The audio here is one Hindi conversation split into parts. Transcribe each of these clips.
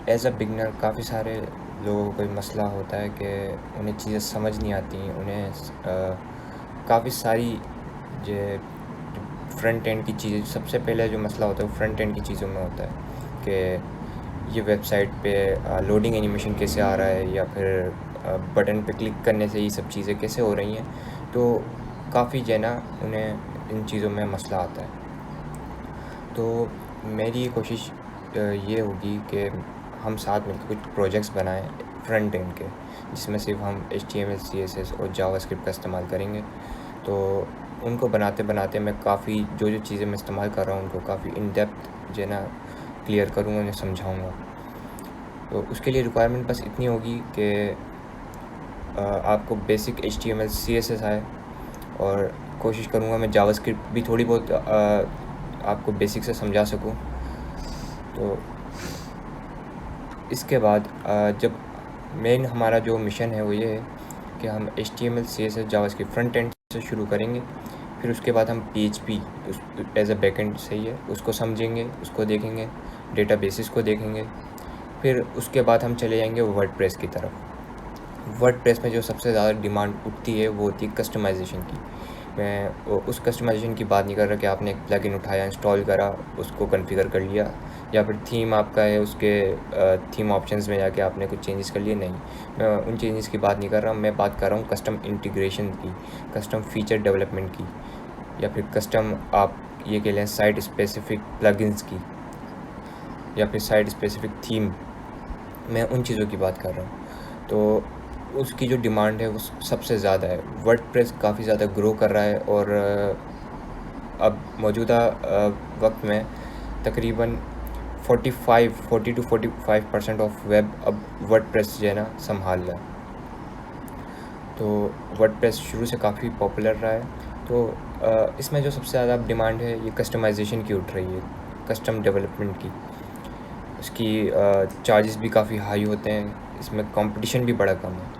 एज़ अ बिगनर काफ़ी सारे लोगों को कोई मसला होता है कि उन्हें चीज़ें समझ नहीं आती, उन्हें काफ़ी सारी जो फ्रंट एंड की चीज़ें, सबसे पहले जो मसला होता है वो फ्रंट एंड की चीज़ों में होता है कि ये वेबसाइट पे लोडिंग एनिमेशन कैसे आ रहा है, या फिर बटन पे क्लिक करने से ये सब चीज़ें कैसे हो रही हैं। तो काफ़ी जो है ना, उन्हें इन चीज़ों में मसला आता है। तो मेरी कोशिश ये होगी कि हम साथ मिलकर कुछ प्रोजेक्ट्स बनाएं फ्रंट एंड के, जिसमें सिर्फ हम HTML CSS और जावास्क्रिप्ट का इस्तेमाल करेंगे। तो उनको बनाते बनाते मैं काफ़ी जो चीज़ें मैं इस्तेमाल कर रहा हूँ उनको काफ़ी इन डेप्थ जो है ना क्लियर करूँगा, उन्हें समझाऊँगा। तो उसके लिए रिक्वायरमेंट बस इतनी होगी कि आपको बेसिक HTML CSS आए, और कोशिश करूँगा मैं जावास्क्रिप्ट भी थोड़ी बहुत आपको बेसिक से समझा सकूँ। तो इसके बाद जब मेन हमारा जो मिशन है वो ये है कि हम HTML CSS JavaScript front end से शुरू करेंगे, फिर उसके बाद हम PHP एज अ बैकएंड सही है उसको समझेंगे, उसको देखेंगे, डेटाबेसिस को देखेंगे। फिर उसके बाद हम चले जाएंगे वर्डप्रेस की तरफ। वर्डप्रेस में जो सबसे ज़्यादा डिमांड उठती है वो होती है कस्टमाइजेशन की। मैं उस कस्टमाइजेशन की बात नहीं कर रहा कि आपने एक प्लगइन उठाया, इंस्टॉल करा, उसको कॉन्फ़िगर कर लिया, या फिर थीम आपका है उसके थीम ऑप्शंस में जाके आपने कुछ चेंजेस कर लिए। नहीं, मैं उन चेंजेस की बात नहीं कर रहा। मैं बात कर रहा हूँ कस्टम इंटीग्रेशन की, कस्टम फीचर डेवलपमेंट की, या फिर कस्टम आप ये कह लें साइट स्पेसिफिक प्लगइन्स की, या फिर साइट स्पेसिफिक थीम। मैं उन चीज़ों की बात कर रहा हूँ। तो उसकी जो डिमांड है वो सबसे ज़्यादा है। वर्डप्रेस काफ़ी ज़्यादा ग्रो कर रहा है, और अब मौजूदा वक्त में तकरीबन 40 to 45% ऑफ वेब अब वर्डप्रेस जो है ना संभाल रहा है। तो वर्डप्रेस शुरू से काफ़ी पॉपुलर रहा है। तो इसमें जो सबसे ज़्यादा डिमांड है ये कस्टमाइजेशन की उठ रही है, कस्टम डेवलपमेंट की। इसकी चार्जेस भी काफ़ी हाई होते हैं, इसमें कंपटीशन भी बड़ा कम है।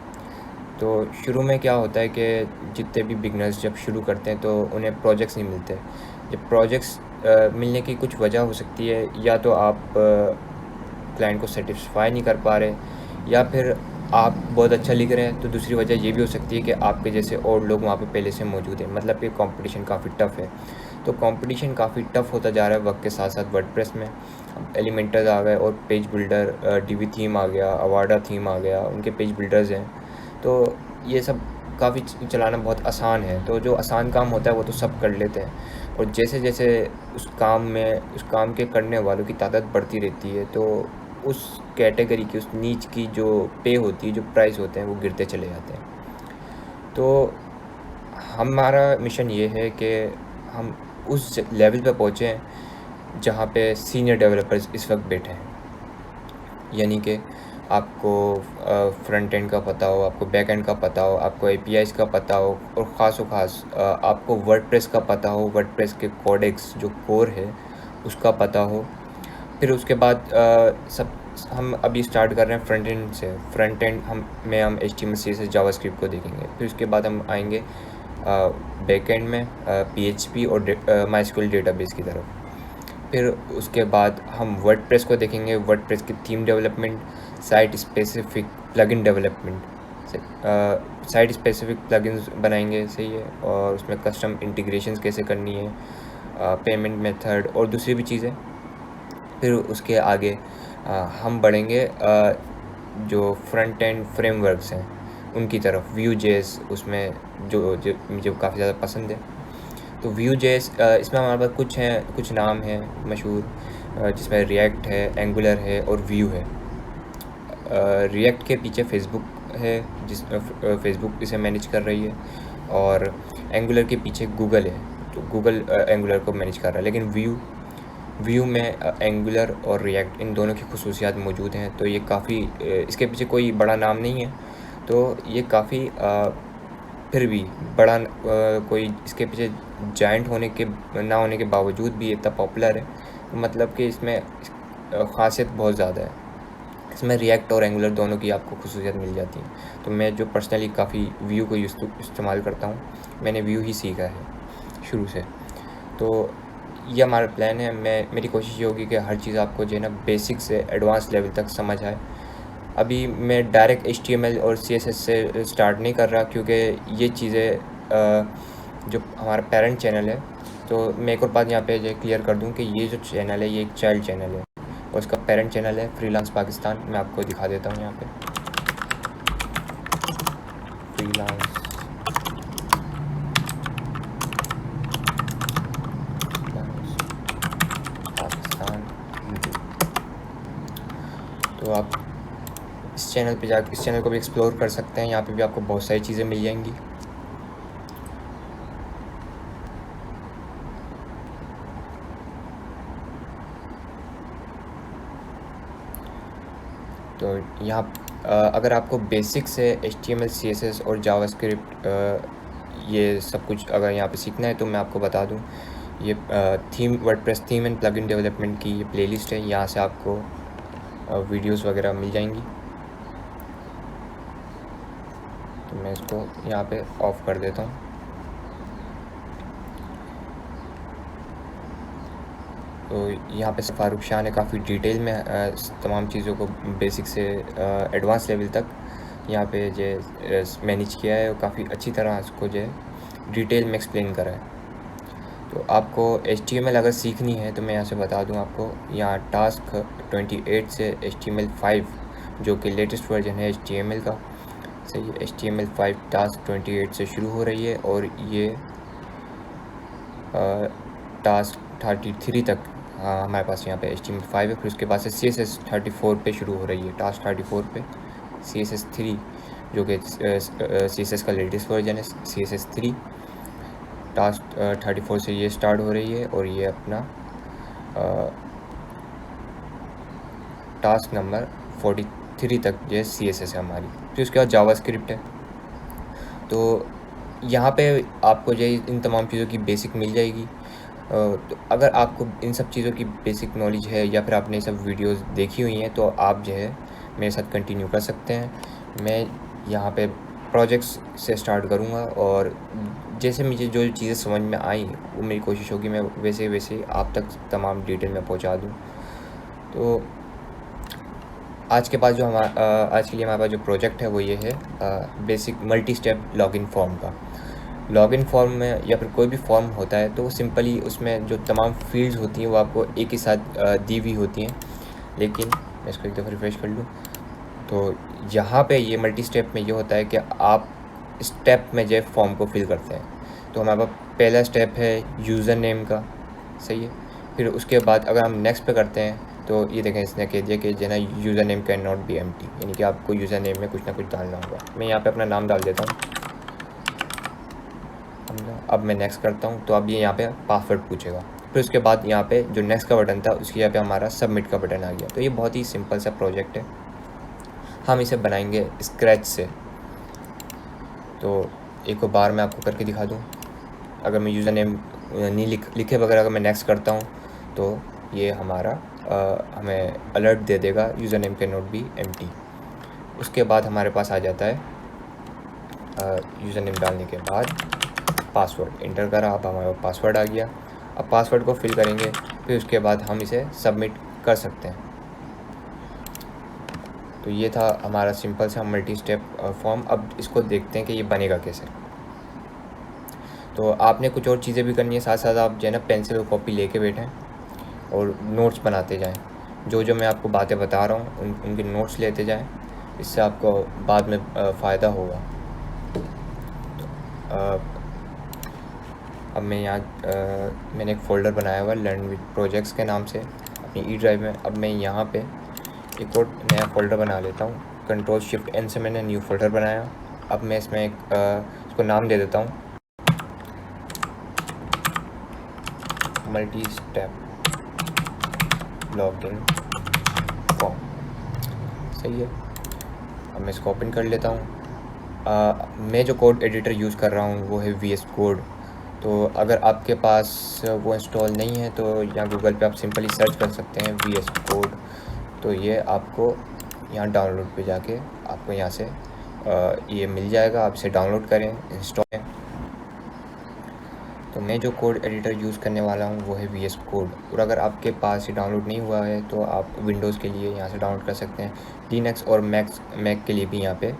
तो शुरू में क्या होता है कि जितने भी बिगनर्स जब शुरू करते हैं तो उन्हें प्रोजेक्ट्स नहीं मिलते। जब प्रोजेक्ट्स मिलने की कुछ वजह हो सकती है, या तो आप क्लाइंट को सेटिस्फाई नहीं कर पा रहे, या फिर आप बहुत अच्छा लिख रहे हैं। तो दूसरी वजह ये भी हो सकती है कि आपके जैसे और लोग वहाँ पे पहले से मौजूद हैं, मतलब कि कंपटीशन काफ़ी टफ़ है। तो कंपटीशन काफ़ी टफ़ होता जा रहा है वक्त के साथ साथ वर्डप्रेस में। एलिमेंटर्स आ गए, और पेज बिल्डर, DB थीम आ गया, अवाडा थीम आ गया, उनके पेज बिल्डर्स हैं। तो ये सब काफ़ी चलाना बहुत आसान है। तो जो आसान काम होता है वो तो सब कर लेते हैं, और जैसे जैसे उस काम के करने वालों की तादाद बढ़ती रहती है, तो उस कैटेगरी की, उस नीच की जो पे होती है, जो प्राइस होते हैं, वो गिरते चले जाते हैं। तो हमारा मिशन ये है कि हम उस लेवल पे पहुँचें जहाँ पे सीनियर डेवलपर्स इस वक्त बैठे हैं। यानी कि आपको फ्रंट एंड का पता हो, आपको बैक एंड का पता हो, आपको APIs का पता हो, और ख़ास आपको वर्डप्रेस का पता हो, वर्डप्रेस के कोडेक्स जो कोर है उसका पता हो। फिर उसके बाद सब हम अभी स्टार्ट कर रहे हैं फ्रंट एंड से। फ्रंट एंड हम HTML CSS जावास्क्रिप्ट को देखेंगे। फिर उसके बाद हम आएंगे बैक एंड में PHP और MySQL डेटाबेस की तरफ। फिर उसके बाद हम वर्डप्रेस को देखेंगे, वर्डप्रेस की theme development, site specific plugin development, site specific plugins बनाएंगे, सही है, और उसमें कस्टम इंटीग्रेशंस कैसे करनी है, पेमेंट मेथड और दूसरी भी चीज़ें। फिर उसके आगे हम बढ़ेंगे जो फ्रंट एंड फ्रेमवर्क्स हैं उनकी तरफ। Vue.js उसमें जो जो मुझे काफ़ी ज़्यादा पसंद है। तो Vue.js इसमें हमारे पास कुछ नाम हैं मशहूर, जिसमें रिएक्ट है, एंगुलर है और व्यू है। रिएक्ट के पीछे फेसबुक है, फेसबुक इसे मैनेज कर रही है, और एंगुलर के पीछे गूगल है, तो गूगल एंगुलर को मैनेज कर रहा है। लेकिन व्यू में एंगुलर और रिएक्ट इन दोनों की खुसूसियात मौजूद हैं। तो ये काफ़ी इसके पीछे कोई बड़ा नाम नहीं है, तो ये काफ़ी फिर भी बड़ा कोई इसके पीछे जायंट ना होने के बावजूद भी इतना पॉपुलर है। मतलब कि इसमें ख़ासियत बहुत ज़्यादा है। इसमें रिएक्ट और एंगुलर दोनों की आपको खुसूसियत मिल जाती है। तो मैं जो पर्सनली काफ़ी व्यू को इस्तेमाल करता हूँ, मैंने व्यू ही सीखा है शुरू से। तो ये हमारा प्लान है। मेरी कोशिश ये होगी कि हर चीज़ आपको जो है ना बेसिक से एडवांस लेवल तक समझ आए। अभी मैं डायरेक्ट HTML और CSS से स्टार्ट नहीं कर रहा, क्योंकि ये चीज़ें जो हमारा पेरेंट चैनल है, तो मैं एक और बात यहाँ पे जो क्लियर कर दूँ कि ये जो चैनल है ये एक चाइल्ड चैनल है और इसका पेरेंट चैनल है फ्रीलांस पाकिस्तान। मैं आपको दिखा देता हूँ यहाँ पे फ्रीलांस पाकिस्तान यूट्यूब। तो आप इस चैनल पे जाकर इस चैनल को भी एक्सप्लोर कर सकते हैं। यहाँ पे भी आपको बहुत सारी चीज़ें मिल जाएंगी। तो यहाँ अगर आपको बेसिक से HTML CSS और जावास्क्रिप्ट ये सब कुछ अगर यहाँ पे सीखना है तो मैं आपको बता दूँ, ये theme WordPress theme and plugin development की ये प्लेलिस्ट है। यहाँ से आपको वीडियोस वगैरह मिल जाएंगी। तो मैं इसको यहाँ पे ऑफ कर देता हूँ। तो यहाँ पे फारूक शाह ने काफ़ी डिटेल में तमाम चीज़ों को बेसिक से एडवांस लेवल तक यहाँ पे जो मैनेज किया है और काफ़ी अच्छी तरह इसको जो डिटेल में एक्सप्लेन करा है। तो आपको HTML अगर सीखनी है तो मैं यहाँ से बता दूँ आपको, यहाँ टास्क 28 से HTML5 जो कि लेटेस्ट वर्जन है HTML का, सही है, HTML5 टास्क 28 से शुरू हो रही है और ये टास्क 33 तक हमारे पास यहाँ पे HTML5 है। फिर उसके बाद से CSS 34 पे शुरू हो रही है, टास्क 34 पे CSS 3 जो कि CSS का लेटेस्ट वर्जन है CSS 3। टास्क 34 से ये स्टार्ट हो रही है और ये अपना टास्क नंबर 43 तक जो है CSS है हमारी। फिर उसके बाद जावास्क्रिप्ट है। तो यहाँ पे आपको जो है इन तमाम चीज़ों की बेसिक मिल जाएगी। तो अगर आपको इन सब चीज़ों की बेसिक नॉलेज है या फिर आपने सब वीडियोस देखी हुई हैं तो आप जो है मेरे साथ कंटिन्यू कर सकते हैं। मैं यहाँ पे प्रोजेक्ट्स से स्टार्ट करूँगा और जैसे मुझे जो चीज़ें समझ में आई वो मेरी कोशिश होगी मैं वैसे वैसे आप तक तमाम डिटेल में पहुँचा दूँ। तो आज के लिए हमारे पास जो प्रोजेक्ट है वो ये है basic multi step login form का। लॉगिन फॉर्म में या फिर कोई भी फॉर्म होता है तो सिंपली उसमें जो तमाम फील्ड्स होती हैं वो आपको एक ही साथ दी हुई होती हैं। लेकिन मैं इसको एक दफ़ा रिफ्रेश कर लूँ तो यहाँ पे ये मल्टी स्टेप में ये होता है कि आप स्टेप में जो फॉर्म को फिल करते हैं। तो हमारे पास पहला स्टेप है यूज़र नेम का, सही है। फिर उसके बाद अगर हम नेक्स्ट पे करते हैं तो ये देखें इसने कह दिया कि जो ना user name can not be empty, यानी कि आपको यूज़र नेम में कुछ ना कुछ डालना होगा। मैं यहाँ पे अपना नाम डाल देता हूँ। अब मैं नेक्स्ट करता हूँ तो अब ये यहाँ पे पासवर्ड पूछेगा। फिर उसके बाद यहाँ पे जो नेक्स्ट का बटन था उसकी यहाँ पे हमारा सबमिट का बटन आ गया। तो ये बहुत ही सिंपल सा प्रोजेक्ट है, हम इसे बनाएंगे स्क्रैच से। तो एक बार मैं आपको करके दिखा दूँ। अगर मैं यूज़र नेम नहीं लिखे बगैर अगर मैं नेक्स्ट करता हूँ तो ये हमारा हमें अलर्ट दे देगा user name can not be empty. उसके बाद हमारे पास आ जाता है यूज़र नेम डालने के बाद पासवर्ड इंटर करा, अब हमारे पास पासवर्ड आ गया। अब पासवर्ड को फिल करेंगे, फिर उसके बाद हम इसे सबमिट कर सकते हैं। तो ये था हमारा सिंपल सा मल्टी स्टेप फॉर्म। अब इसको देखते हैं कि ये बनेगा कैसे। तो आपने कुछ और चीज़ें भी करनी है, साथ साथ आप जो है ना पेंसिल और कॉपी लेके बैठें और नोट्स बनाते जाएं। जो जो मैं आपको बातें बता रहा हूँ उनके नोट्स लेते जाएं, इससे आपको बाद में फ़ायदा होगा। अब मैं यहाँ मैंने एक फ़ोल्डर बनाया हुआ लर्न विद प्रोजेक्ट्स के नाम से अपनी ई ड्राइव में। अब मैं यहाँ पे एक और नया फ़ोल्डर बना लेता हूँ। Ctrl+Shift+N से मैंने न्यू फोल्डर बनाया। अब मैं इसमें इसको नाम दे देता हूँ मल्टी स्टेप लॉगिन फॉर्म, सही है। अब मैं इसको ओपन कर लेता हूँ। मैं जो कोड एडिटर यूज़ कर रहा हूँ वो है VS कोड। तो अगर आपके पास वो इंस्टॉल नहीं है तो यहाँ गूगल पे आप सिंपली सर्च कर सकते हैं VS कोड। तो ये आपको यहाँ डाउनलोड पे जाके आपको यहाँ से ये मिल जाएगा, आप इसे डाउनलोड करें, इंस्टॉल करें। तो तो मैं जो कोड एडिटर यूज़ करने वाला हूँ वो है VS कोड। और अगर आपके पास ये डाउनलोड नहीं हुआ है तो आप विंडोज़ के लिए यहाँ से डाउनलोड कर सकते हैं। लिनक्स और मैक के लिए भी यहाँ पे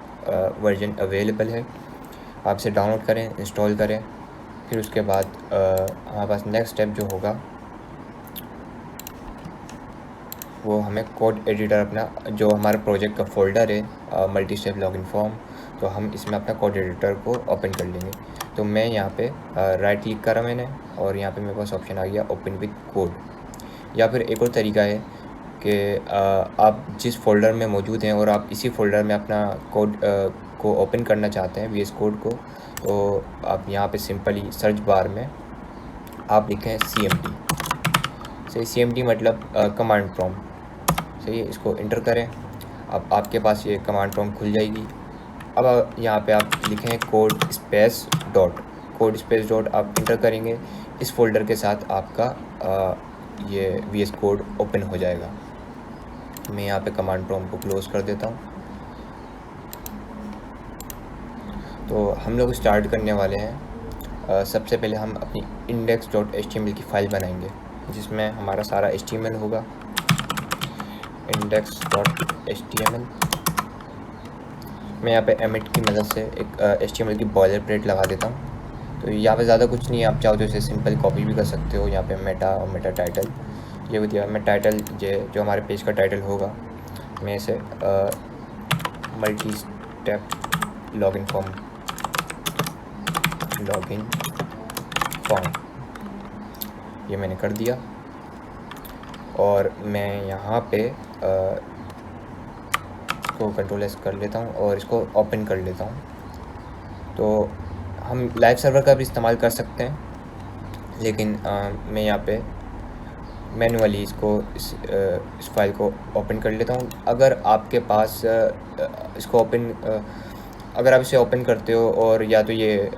वर्जन अवेलेबल है। आप इसे डाउनलोड करें, इंस्टॉल करें। फिर उसके बाद हमारे पास नेक्स्ट स्टेप जो होगा वो हमें कोड एडिटर अपना जो हमारे प्रोजेक्ट का फ़ोल्डर है मल्टी स्टेप लॉगिन फॉर्म, तो हम इसमें अपना कोड एडिटर को ओपन कर लेंगे। तो मैं यहाँ पे राइट क्लिक करा मैंने और यहाँ पे मेरे पास ऑप्शन आ गया ओपन विद कोड। या फिर एक और तरीका है कि आप जिस फ़ोल्डर में मौजूद हैं और आप इसी फ़ोल्डर में अपना कोड को ओपन करना चाहते हैं VS कोड को, तो आप यहाँ पे सिंपली सर्च बार में आप लिखें CMD। सही, CMD मतलब कमांड प्रॉम्प्ट। सही है, इसको इंटर करें। अब आपके पास ये कमांड प्रॉम्प्ट खुल जाएगी। अब यहाँ पे आप लिखें कोड स्पेस डॉट आप इंटर करेंगे। इस फोल्डर के साथ आपका ये VS कोड ओपन हो जाएगा। मैं यहाँ पे कमांड प्रॉम्प्ट को क्लोज कर देता हूँ। तो हम लोग स्टार्ट करने वाले हैं। सबसे पहले हम अपनी index.html की फ़ाइल बनाएंगे जिसमें हमारा सारा HTML होगा। index.html मैं यहाँ पे एमिट की मदद से एक HTML की बॉयलर प्लेट लगा देता हूँ। तो यहाँ पे ज़्यादा कुछ नहीं है, आप चाहो तो इसे सिंपल कॉपी भी कर सकते हो। यहाँ पे मेटा और मेटा टाइटल ये भी दिया। मैं टाइटल जो हमारे पेज का टाइटल होगा मैं इसे मल्टी स्टेप लॉगिन फॉर्म ये मैंने कर दिया। और मैं यहाँ पे इसको कंट्रोल एस कर लेता हूँ और इसको ओपन कर लेता हूँ। तो हम लाइव सर्वर का भी इस्तेमाल कर सकते हैं, लेकिन मैं यहाँ पे मैनुअली इस फाइल को ओपन कर लेता हूँ। अगर आपके पास अगर आप इसे ओपन करते हो और या तो ये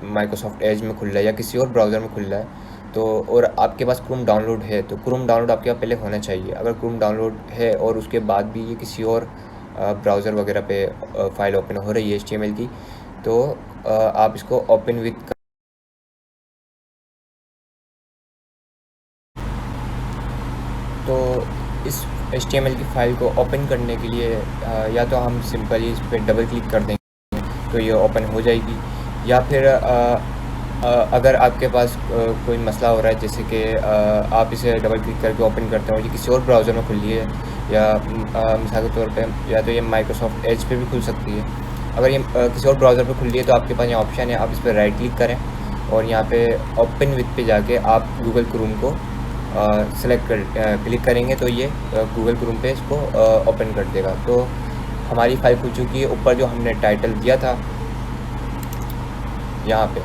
माइक्रोसॉफ्ट एज में खुल रहा है या किसी और ब्राउज़र में खुल रहा है, तो और आपके पास क्रोम डाउनलोड है तो क्रोम डाउनलोड आपके पास पहले होना चाहिए। अगर क्रोम डाउनलोड है और उसके बाद भी ये किसी और ब्राउज़र वगैरह पे फ़ाइल ओपन हो रही है HTML की, तो आप इसको ओपन विद तो इस HTML की फ़ाइल को ओपन करने के लिए या तो हम सिंपली इस पर डबल क्लिक कर देंगे तो ये ओपन हो जाएगी। या फिर अगर आपके पास कोई मसला हो रहा है, जैसे कि आप इसे डबल क्लिक करके ओपन करते हो, ये किसी और ब्राउज़र में खुल रही है या मिसाल के तौर पे या तो ये माइक्रोसॉफ्ट एज पे भी खुल सकती है। अगर ये किसी और ब्राउज़र पे खुल रही है तो आपके पास यहाँ ऑप्शन है, आप इस पर राइट क्लिक करें और यहाँ पे ओपन विद पे जाके आप गूगल क्रोम को क्लिक करेंगे तो ये गूगल क्रोम पे इसको ओपन कर देगा। तो हमारी फाइल खुल चुकी है। ऊपर जो हमने टाइटल दिया था यहाँ पे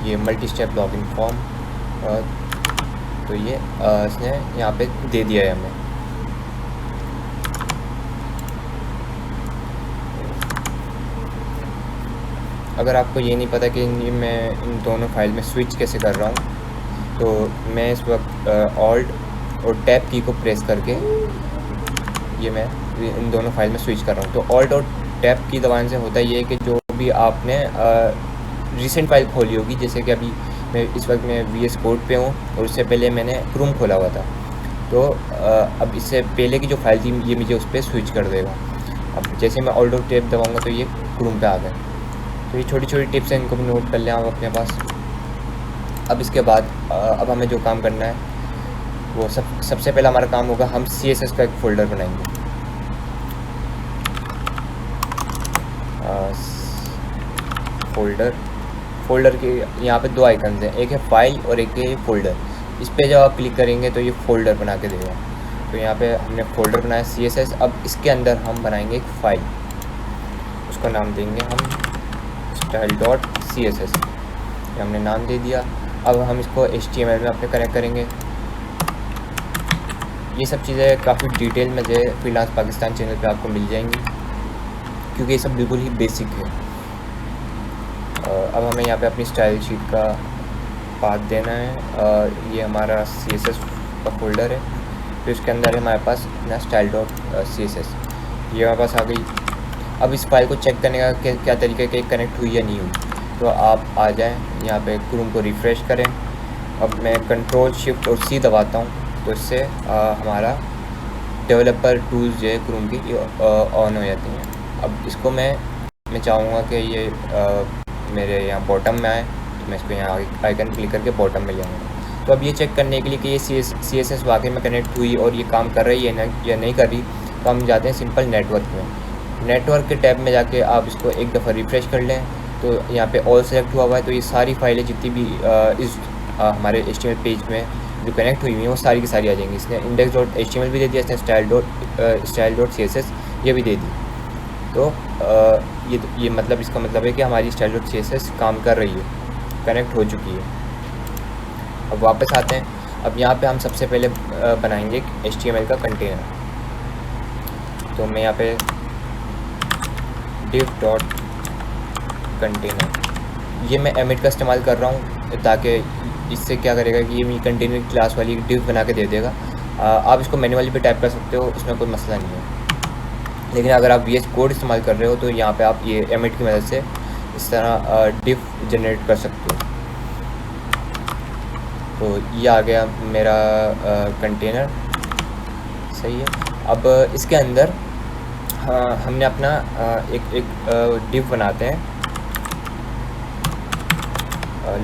ये मल्टी स्टेप लॉगिन फॉर्म, तो ये इसने यहाँ पे दे दिया है हमें। अगर आपको ये नहीं पता कि मैं इन दोनों फाइल में स्विच कैसे कर रहा हूँ, तो मैं इस वक्त ऑल्ट और टैब की को प्रेस करके ये मैं इन दोनों फाइल में स्विच कर रहा हूँ। तो ऑल्ट और टैब की दबाने से होता ये है कि जो भी आपने रिसेंट फाइल खोली होगी, जैसे कि अभी मैं इस वक्त मैं VS कोड पे हूँ और उससे पहले मैंने क्रोम खोला हुआ था, तो अब इससे पहले की जो फाइल थी ये मुझे उस पर स्विच कर देगा। अब जैसे मैं ऑल्ट और टैब दबाऊँगा तो ये क्रोम पे आ गए। तो ये छोटी छोटी टिप्स हैं, इनको भी नोट कर लें आप अपने पास। अब इसके बाद अब हमें जो काम करना है वो सबसे पहला हमारा काम होगा, हम CSS का एक फ़ोल्डर बनाएंगे। फ़ोल्डर के यहाँ पे दो आइकन्स हैं, एक है फाइल और एक है फ़ोल्डर। इस पे जब आप क्लिक करेंगे तो ये फ़ोल्डर बना के देगा। तो यहाँ पे हमने फ़ोल्डर बनाया CSS। अब इसके अंदर हम बनाएंगे एक फ़ाइल, उसका नाम देंगे हम style.css। ये हमने नाम दे दिया। अब हम इसको HTML में अपने कनेक्ट करेंगे। ये सब चीज़ें काफ़ी डिटेल में जो फ्रीलांस पाकिस्तान चैनल पे आपको मिल जाएंगी, क्योंकि ये सब बिल्कुल ही बेसिक है। अब हमें यहाँ पे अपनी स्टाइल शीट का पाथ देना है। ये हमारा CSS का फ़ोल्डर है, तो इसके अंदर है हमारे पास अपना style.css। ये हमारे पास आ गई। अब इस फाइल को चेक करने का क्या तरीका है कि कनेक्ट हुई या नहीं हुई। तो आप आ जाएं यहाँ पे, क्रोम को रिफ़्रेश करें। अब मैं कंट्रोल शिफ्ट और सी दबाता हूँ, तो इससे हमारा डेवलपर टूल्स जो है क्रोम की ऑन हो जाती हैं। अब इसको मैं चाहूँगा कि ये मेरे यहाँ बॉटम में आए, तो मैं इसको यहाँ आइकन क्लिक करके बॉटम में ले आऊँगा। तो अब ये चेक करने के लिए कि ये CSS वाकई में कनेक्ट हुई और ये काम कर रही है या नहीं कर रही, तो हम जाते हैं सिंपल नेटवर्क में। नेटवर्क के टैब में जाके आप इसको एक दफ़ा रिफ़्रेश कर लें, तो यहाँ पे ऑल सेलेक्ट हुआ हुआ है। तो ये सारी फाइलें जितनी भी इस हमारे HTML पेज में जो कनेक्ट हुई हुई हैं वो सारी की सारी आ जाएंगी। इसने index.html भी दे दिया, इसने style.css ये भी दे दी। तो ये मतलब इसका मतलब है कि हमारी style.css काम कर रही है, कनेक्ट हो चुकी है। अब वापस आते हैं। अब यहाँ पे हम सबसे पहले बनाएंगे HTML का कंटेनर। तो मैं यहाँ पे div.container, ये मैं एमिट का इस्तेमाल कर रहा हूँ, ताकि इससे क्या करेगा कि ये मेरी कंटेनर क्लास वाली डिव बना के दे देगा। आप इसको मैन्युअली भी टाइप कर सकते हो, उसमें कोई मसला नहीं है। लेकिन अगर आप VS कोड इस्तेमाल कर रहे हो तो यहाँ पे आप ये एमिट की मदद से इस तरह डिव जनरेट कर सकते हो। तो ये आ गया मेरा कंटेनर, सही है। अब इसके अंदर हमने अपना एक डिव बनाते हैं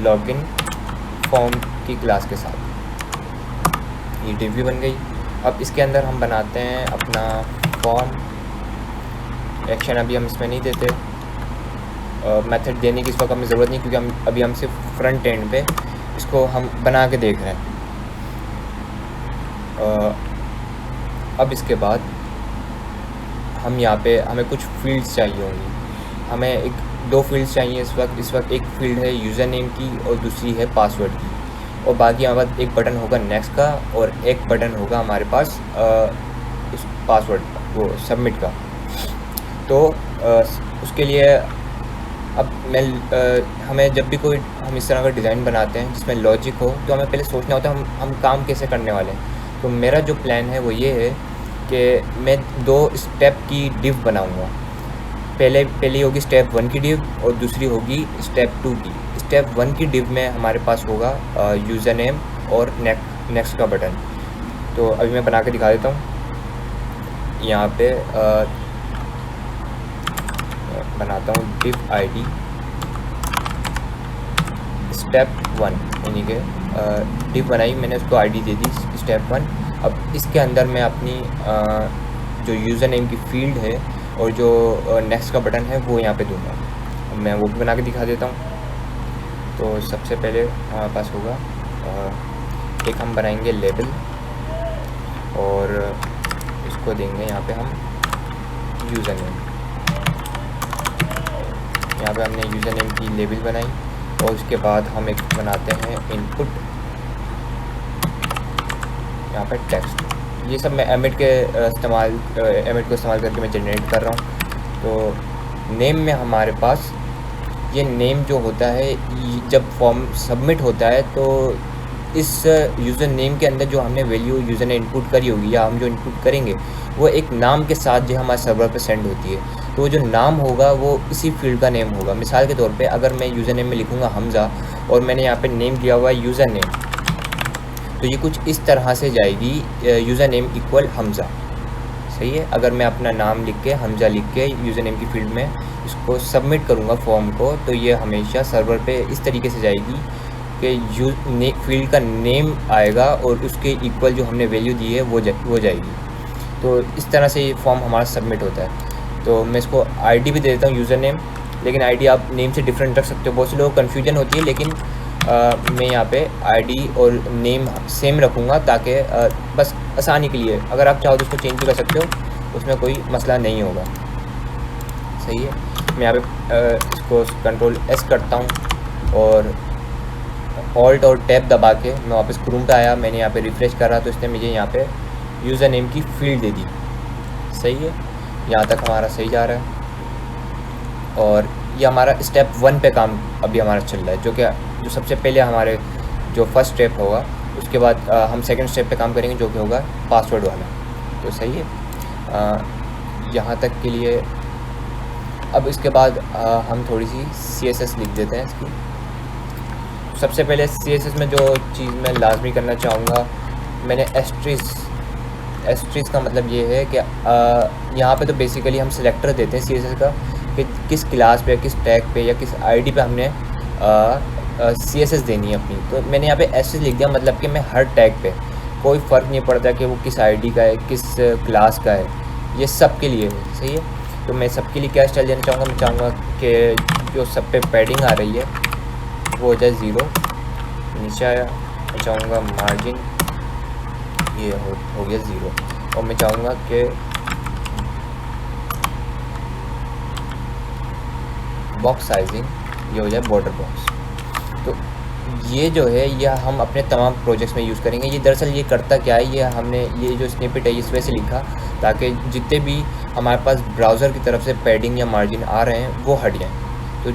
लॉगिन फॉर्म की क्लास के साथ। ये डिव भी बन गई। अब इसके अंदर हम बनाते हैं अपना फॉर्म। एक्शन अभी हम इसमें नहीं देते, मेथड देने की इस वक्त हमें ज़रूरत नहीं, क्योंकि अभी हम सिर्फ फ्रंट एंड पे इसको हम बना के देख रहे हैं। अब इसके बाद हम यहाँ पे हमें कुछ फील्ड्स चाहिए होंगी। हमें दो फील्ड्स चाहिए इस वक्त एक फील्ड है यूज़र नेम की और दूसरी है पासवर्ड की, और बाकी हमारे पास एक बटन होगा नेक्स्ट का और एक बटन होगा हमारे पास उस पासवर्ड वो सबमिट का। तो उसके लिए अब हमें जब भी कोई हम इस तरह का डिज़ाइन बनाते हैं जिसमें लॉजिक हो, तो हमें पहले सोचना होता है हम काम कैसे करने वाले हैं। तो मेरा जो प्लान है वो ये है कि मैं 2 स्टेप की डिव बनाऊंगा। पहली होगी स्टेप 1 की डिव और दूसरी होगी स्टेप 2 की। स्टेप 1 की डिव में हमारे पास होगा यूज़र नेम और नेक्स्ट का बटन। तो अभी मैं बना के दिखा देता हूँ। यहाँ पे बनाता हूँ डिव ID स्टेप 1, यानी कि डिव बनाई मैंने, उसको ID दे दी स्टेप 1। अब इसके अंदर मैं अपनी जो यूज़र नेम की फील्ड है और जो नेक्स्ट का बटन है वो यहाँ पे दूंगा। अब मैं वो भी बना के दिखा देता हूँ। तो सबसे पहले हमारे पास होगा एक हम बनाएंगे लेबल, और इसको देंगे यहाँ पे हम यूज़र नेम। यहाँ पे हमने यूज़र नेम की लेबल बनाई, और उसके बाद हम एक बनाते हैं इनपुट, यहाँ पे टेक्स्ट। ये सब मैं एमिट को इस्तेमाल करके मैं जनरेट कर रहा हूँ। तो नेम में हमारे पास ये नेम जो होता है, जब फॉर्म सबमिट होता है तो इस यूज़र नेम के अंदर जो हमने वैल्यू यूज़र ने इनपुट करी होगी या हम जो इनपुट करेंगे वो एक नाम के साथ जो हमारे सर्वर पे सेंड होती है। तो जो नाम होगा वो इसी फील्ड का नेम होगा। मिसाल के तौर पे अगर मैं यूज़र नेम में लिखूँगा हमज़ा और मैंने यहाँ पे नेम दिया हुआ है यूज़र नेम, तो ये कुछ इस तरह से जाएगी, यूज़र नेम इक्वल हमज़ा, सही है। अगर मैं अपना नाम लिख के हमज़ा लिख के यूज़र नेम की फील्ड में इसको सबमिट करूँगा फॉर्म को, तो ये हमेशा सर्वर पे इस तरीके से जाएगी कि फील्ड का नेम आएगा और उसके इक्वल जो हमने वैल्यू दी है वो जाएगी। तो इस तरह से ये फॉर्म हमारा सबमिट होता है। तो मैं इसको ID भी दे देता हूँ यूज़र नेम, लेकिन ID आप नेम से डिफरेंट रख सकते हो। बहुत से लोगों को कन्फ्यूजन होती है, लेकिन मैं यहाँ पे ID और नेम सेम रखूँगा ताकि बस आसानी के लिए। अगर आप चाहो तो उसको चेंज भी कर सकते हो, उसमें कोई मसला नहीं होगा, सही है। मैं यहाँ पे इसको कंट्रोल S करता हूँ और ऑल्ट और टैब दबा के मैं वापस क्रोम पे आया। मैंने यहाँ पे रिफ़्रेश करा तो इसने मुझे यहाँ पे यूज़र नेम की फील्ड दे दी, सही है। यहाँ तक हमारा सही जा रहा है। और ये हमारा स्टेप 1 पे काम अभी हमारा चल रहा है, जो सबसे पहले हमारे जो फर्स्ट स्टेप होगा, उसके बाद हम सेकंड स्टेप पे काम करेंगे जो कि होगा पासवर्ड वाला। तो सही है। यहाँ तक के लिए अब इसके बाद हम थोड़ी सी CSS लिख देते हैं इसकी। सबसे पहले CSS में जो चीज़ मैं लाजमी करना चाहूँगा, मैंने एस्ट्रिस का मतलब ये है कि यहाँ पे तो बेसिकली हम सिलेक्टर देते हैं CSS का कि किस क्लास पे, किस टैग पे या किस आईडी पे हमने CSS देनी है अपनी। तो मैंने यहाँ पे एस्ट्रिस लिख दिया, मतलब कि मैं हर टैग पे, कोई फ़र्क नहीं पड़ता कि वो किस आईडी का है, किस क्लास का है, ये सब के लिए है। सही है। तो मैं सबके लिए क्या स्टाइल देना चाहूँगा, मैं चाहूँगा कि जो सब पे पैडिंग आ रही है वो हो जाए 0। नीचे आया, मैं चाहूँगा मार्जिन ये हो गया 0, और मैं चाहूँगा कि बॉक्स साइजिंग ये हो जाए बॉर्डर बॉक्स। तो ये जो है यह हम अपने तमाम प्रोजेक्ट्स में यूज़ करेंगे। ये दरअसल ये करता क्या है, ये हमने ये जो स्निपेट है इस वजह से लिखा ताकि जितने भी हमारे पास ब्राउज़र की तरफ से पैडिंग या मार्जिन आ रहे हैं वो हट जाएँ। तो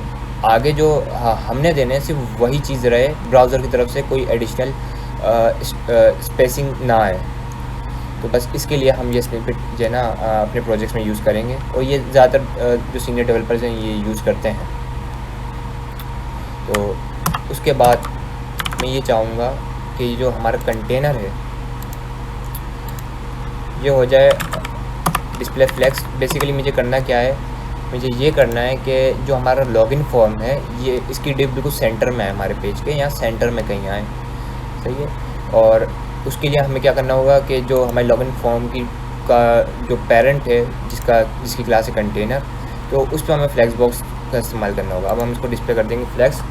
आगे जो हमने देने हैं सिर्फ वही चीज़ रहे, ब्राउज़र की तरफ से कोई एडिशनल स्पेसिंग ना आए। तो बस इसके लिए हम ये स्निपेट जो है ना अपने प्रोजेक्ट्स में यूज़ करेंगे, और ये ज़्यादातर जो सीनियर डेवलपर्स हैं ये यूज़ करते हैं। तो उसके बाद मैं ये चाहूँगा कि जो हमारा कंटेनर है ये हो जाए डिस्प्ले फ्लेक्स। बेसिकली मुझे करना क्या है, मुझे ये करना है कि जो हमारा लॉगिन फॉर्म है ये इसकी डिव बिल्कुल सेंटर में है, हमारे पेज के यहाँ सेंटर में कहीं आए। सही है। और उसके लिए हमें क्या करना होगा कि जो हमारे लॉगिन फॉर्म की का जो पेरेंट है जिसकी क्लास है कंटेनर, तो उस पर हमें फ्लेक्स बॉक्स का इस्तेमाल करना होगा। अब हम इसको डिस्प्ले कर देंगे फ्लेक्स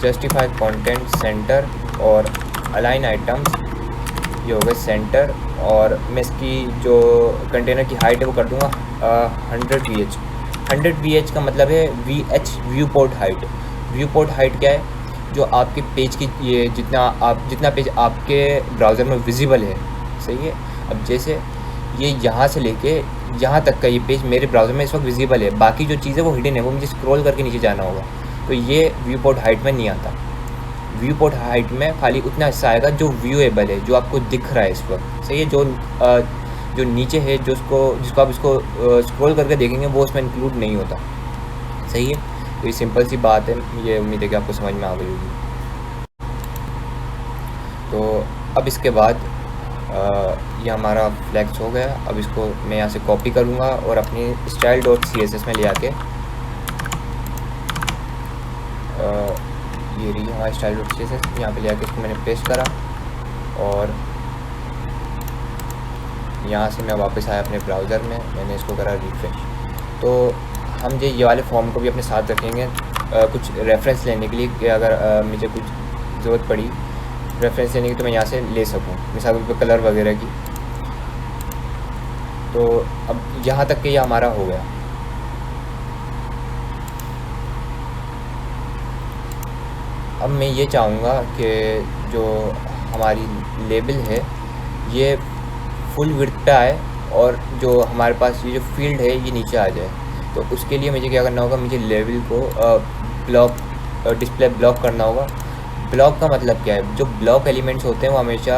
जस्टिफाई कंटेंट सेंटर और अलाइन आइटम्स, ये हो गए सेंटर। और मैं इसकी जो कंटेनर की हाइट है वो कर दूँगा 100 VH। 100 VH का मतलब है VH view port height. View port height क्या है, जो आपके पेज की ये जितना पेज आपके ब्राउज़र में विजिबल है। सही है। अब जैसे ये यहाँ से लेके यहाँ तक का ये पेज मेरे ब्राउज़र में इस वक्त विजिबल है, बाकी जो चीज़ है वो हिडन है, वो मुझे स्क्रॉल करके नीचे जाना होगा। तो ये व्यू पोर्ट हाइट में नहीं आता। व्यू पोर्ट हाइट में खाली उतना हिस्सा आएगा जो व्यूएबल है, जो आपको दिख रहा है इस वक्त। सही है। जो नीचे है जिसको आप इसको स्क्रॉल करके देखेंगे वो उसमें इंक्लूड नहीं होता। सही है। तो ये सिंपल सी बात है, ये उम्मीद है कि आपको समझ में आ गई होगी। तो अब इसके बाद ये हमारा फ्लैक्स हो गया। अब इसको मैं यहाँ से कॉपी करूँगा और अपनी style.css में ले आके ये रही हमारी style.css, यहाँ पे ले आके इसको मैंने पेस्ट करा, और यहाँ से मैं वापस आया अपने ब्राउज़र में, मैंने इसको करा रिफ्रेश। तो हम ये वाले फॉर्म को भी अपने साथ रखेंगे कुछ रेफरेंस लेने के लिए, कि अगर मुझे कुछ ज़रूरत पड़ी रेफरेंस लेने की तो मैं यहाँ से ले सकूँ, मिसाल के कलर वगैरह की। तो अब यहाँ तक के ये हमारा हो गया। अब मैं ये चाहूँगा कि जो हमारी लेबल है ये फुल विड्थ पे आए, और जो हमारे पास ये जो फील्ड है ये नीचे आ जाए। तो उसके लिए मुझे क्या करना होगा, मुझे लेबल को डिस्प्ले ब्लॉक करना होगा। ब्लॉक का मतलब क्या है, जो ब्लॉक एलिमेंट्स होते हैं वो हमेशा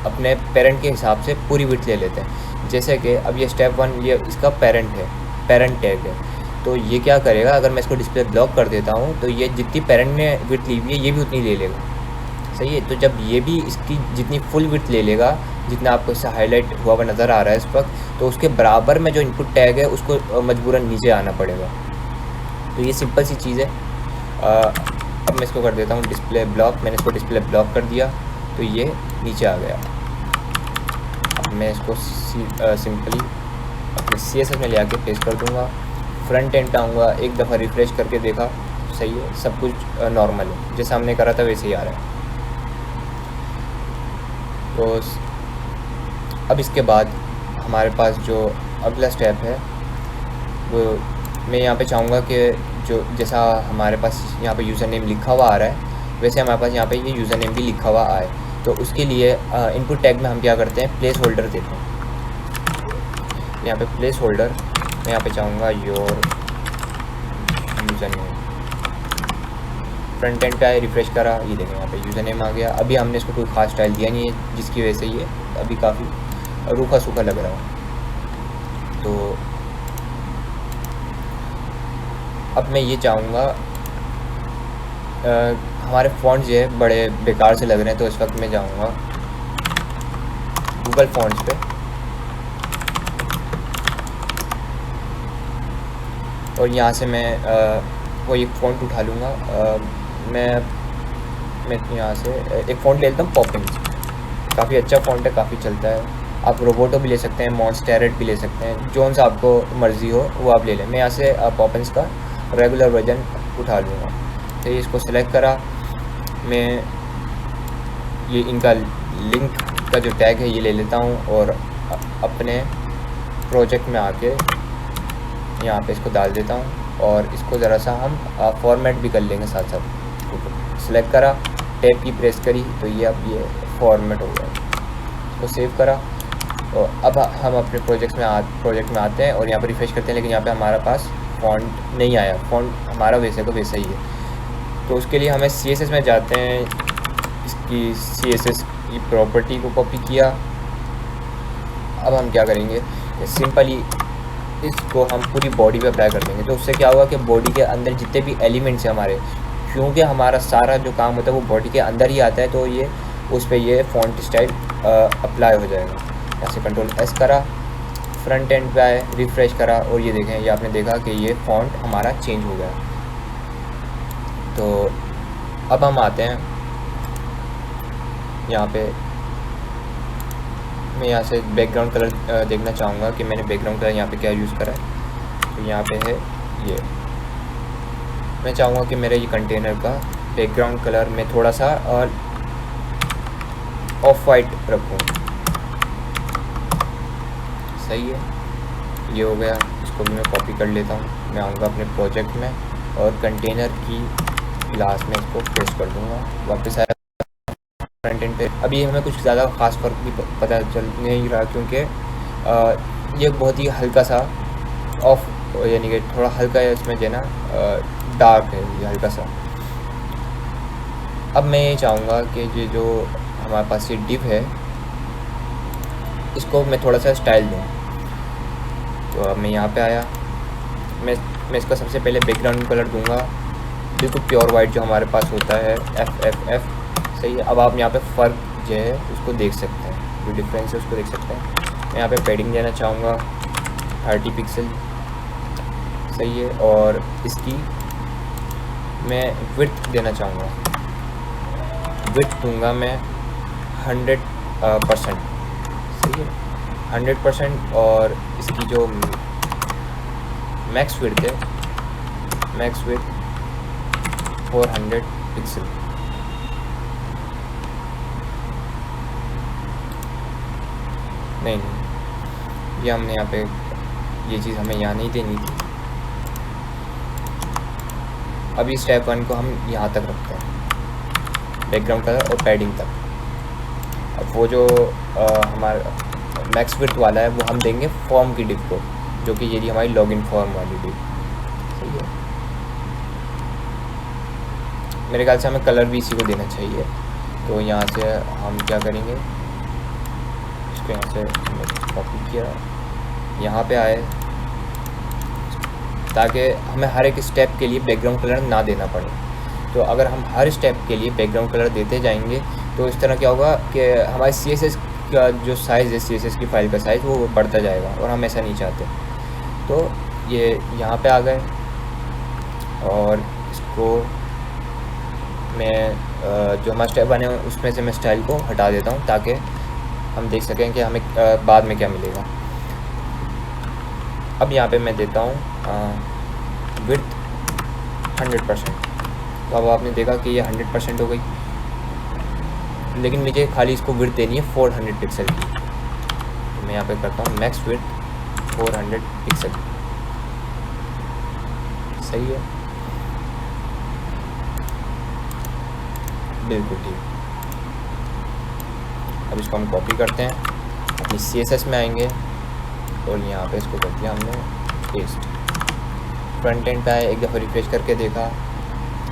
अपने पेरेंट के हिसाब से पूरी विड्थ ले लेते हैं। जैसे कि अब ये स्टेप 1 ये इसका पेरेंट है, पेरेंट टैग है। तो ये क्या करेगा, अगर मैं इसको डिस्प्ले ब्लॉक कर देता हूँ तो ये जितनी पेरेंट ने विड्थ ली हुई है ये भी उतनी ले लेगा। सही है। तो जब ये भी इसकी जितनी फुल विड्थ ले लेगा, जितना आपको इससे हाईलाइट हुआ हुआ नज़र आ रहा है इस वक्त, तो उसके बराबर में जो इनपुट टैग है उसको मजबूरन नीचे आना पड़ेगा। तो ये सिंपल सी चीज़ है। अब मैं इसको कर देता हूँ डिस्प्ले ब्लॉक। मैंने इसको डिस्प्ले ब्लॉक कर दिया तो ये नीचे आ गया। अब मैं इसको सिंपली अपने CSS में ले आके पेस्ट कर दूँगा। फ्रंट एंड पे आऊँगा, एक दफ़ा रिफ़्रेश करके देखा सही है, सब कुछ नॉर्मल है, जैसा हमने करा था वैसे ही आ रहा है। तो अब इसके बाद हमारे पास जो अगला स्टेप है वो मैं यहाँ पे चाहूँगा कि जो जैसा हमारे पास यहाँ पे यूज़र नेम लिखा हुआ आ रहा है वैसे हमारे पास यहाँ पे ये यूज़र नेम भी लिखा हुआ आए। तो उसके लिए इनपुट टैग में हम क्या करते हैं, प्लेस होल्डर देते हैं। यहाँ पे प्लेस होल्डर मैं यहाँ पे चाहूँगा your user name. Front end पे आए, रिफ़्रेश करा, ये देखें यहाँ पे यूज़र नेम आ गया। अभी हमने इसको कोई ख़ास स्टाइल दिया नहीं है जिसकी वजह से ये अभी काफ़ी रूखा सूखा लग रहा है। तो अब मैं ये चाहूँगा, हमारे फ़ॉन्ट्स जो है बड़े बेकार से लग रहे हैं, तो इस वक्त मैं जाऊँगा गूगल फ़ॉन्ट्स पे और यहाँ से मैं वो एक फ़ॉन्ट उठा लूँगा। मैं यहाँ से एक फ़ॉन्ट ले लेता हूँ, पॉपिंस। काफ़ी अच्छा फ़ॉन्ट है, काफ़ी चलता है। आप रोबोटो भी ले सकते हैं, मॉन्स्टेरेट भी ले सकते हैं, जोन सा आपको मर्ज़ी हो वो आप ले लें। मैं यहाँ से पॉपिंस का रेगुलर वर्जन उठा लूँगा। तो ये इसको सेलेक्ट करा, मैं ये इनका लिंक का जो टैग है ये ले लेता हूँ और अपने प्रोजेक्ट में आके यहाँ पे इसको डाल देता हूँ और इसको ज़रा सा हम फॉर्मेट भी कर लेंगे साथ साथ। सेलेक्ट करा, टैब की प्रेस करी, तो ये अब ये फॉर्मेट हो गया। इसको सेव करा और अब हम अपने प्रोजेक्ट में आते हैं और यहाँ पर रिफ्रेश करते हैं, लेकिन यहाँ पे हमारे पास फ़ॉन्ट नहीं आया। फ़ॉन्ट हमारा वैसे को वैसा ही है। तो उसके लिए हमें CSS में जाते हैं, इसकी CSS की प्रॉपर्टी को कॉपी किया। अब हम क्या करेंगे, सिंपली इसको हम पूरी बॉडी पे अप्लाई कर देंगे। तो उससे क्या होगा कि बॉडी के अंदर जितने भी एलिमेंट्स हैं हमारे, क्योंकि हमारा सारा जो काम होता है वो बॉडी के अंदर ही आता है, तो ये उस पर ये फ़ॉन्ट स्टाइल अप्लाई हो जाएगा। यहाँ से Ctrl+S करा, फ्रंट एंड पे आए, रिफ़्रेश करा और ये देखें, ये आपने देखा कि ये फ़ॉन्ट हमारा चेंज हो गया। तो अब हम आते हैं यहाँ पे, मैं यहाँ से बैकग्राउंड कलर देखना चाहूँगा कि मैंने बैकग्राउंड कलर यहाँ पे क्या यूज़ करा है। तो यहाँ पे है ये, मैं चाहूँगा कि मेरे ये कंटेनर का बैकग्राउंड कलर मैं थोड़ा सा ऑफ वाइट रखूँ। सही है, ये हो गया। इसको भी मैं कॉपी कर लेता हूँ। मैं आऊँगा अपने प्रोजेक्ट में और कंटेनर की क्लास में इसको पेस्ट कर दूँगा। वापस आया फ्रंट एंड पे। अभी हमें कुछ ज़्यादा ख़ास फ़र्क भी पता चल नहीं रहा, क्योंकि ये बहुत ही हल्का सा ऑफ, यानी कि थोड़ा हल्का है इसमें जो है ना, डार्क है ये हल्का सा। अब मैं ये चाहूँगा कि ये जो हमारे पास ये डिव है इसको मैं थोड़ा सा स्टाइल दूँ। तो अब मैं यहाँ पे आया, मैं इसका सबसे पहले बैकग्राउंड कलर दूँगा बिल्कुल प्योर वाइट जो हमारे पास होता है, FFF। सही है। अब आप यहाँ पे फ़र्क जो है उसको देख सकते हैं, जो डिफरेंस है उसको देख सकते हैं। मैं यहाँ पे पैडिंग देना चाहूँगा 30 पिक्सल। सही है। और इसकी मैं विड्थ देना चाहूँगा, विड्थ दूँगा मैं 100%। सही है, 100%। और इसकी जो मैक्स विड्थ है, मैक्स विड्थ 400 पिक्सल। नहीं, ये हमने यहाँ पे ये चीज़ हमें यहाँ नहीं देनी थी। अभी स्टेप 1 को हम यहाँ तक रखते हैं, बैकग्राउंड कलर और पैडिंग तक। अब वो जो हमारा मैक्स विड्थ वाला है वो हम देंगे फॉर्म की डिव को, जो कि ये हमारी लॉगिन फॉर्म वाली डिव। सही है। मेरे ख्याल से हमें कलर भी इसी को देना चाहिए। तो यहाँ से हम क्या करेंगे, इसको यहाँ से कॉपी किया, यहाँ पे आए, ताकि हमें हर एक स्टेप के लिए बैकग्राउंड कलर ना देना पड़े। तो अगर हम हर स्टेप के लिए बैकग्राउंड कलर देते जाएंगे तो इस तरह क्या होगा कि हमारे CSS का जो साइज़ है, CSS की फ़ाइल का साइज़ वो बढ़ता जाएगा और हम ऐसा नहीं चाहते। तो ये यहाँ पे आ गए और इसको मैं जो हमारा स्टेप बने उसमें से मैं स्टाइल को हटा देता हूँ, ताकि हम देख सकें कि हमें बाद में क्या मिलेगा। अब यहाँ पे मैं देता हूँ विड्थ 100%। तो अब आपने देखा कि ये 100% हो गई, लेकिन मुझे खाली इसको विड्थ देनी है 400 पिक्सल की। तो मैं यहाँ पे करता हूँ मैक्स विड्थ 400 पिक्सल। सही है, बिल्कुल ठीक। अब इसको हम कॉपी करते हैं, अपनी CSS में आएंगे और यहाँ पे इसको कर दिया हमने पेस्ट। फ्रंट एंड पे आए, एक दफ़ा रिफ्रेश करके देखा,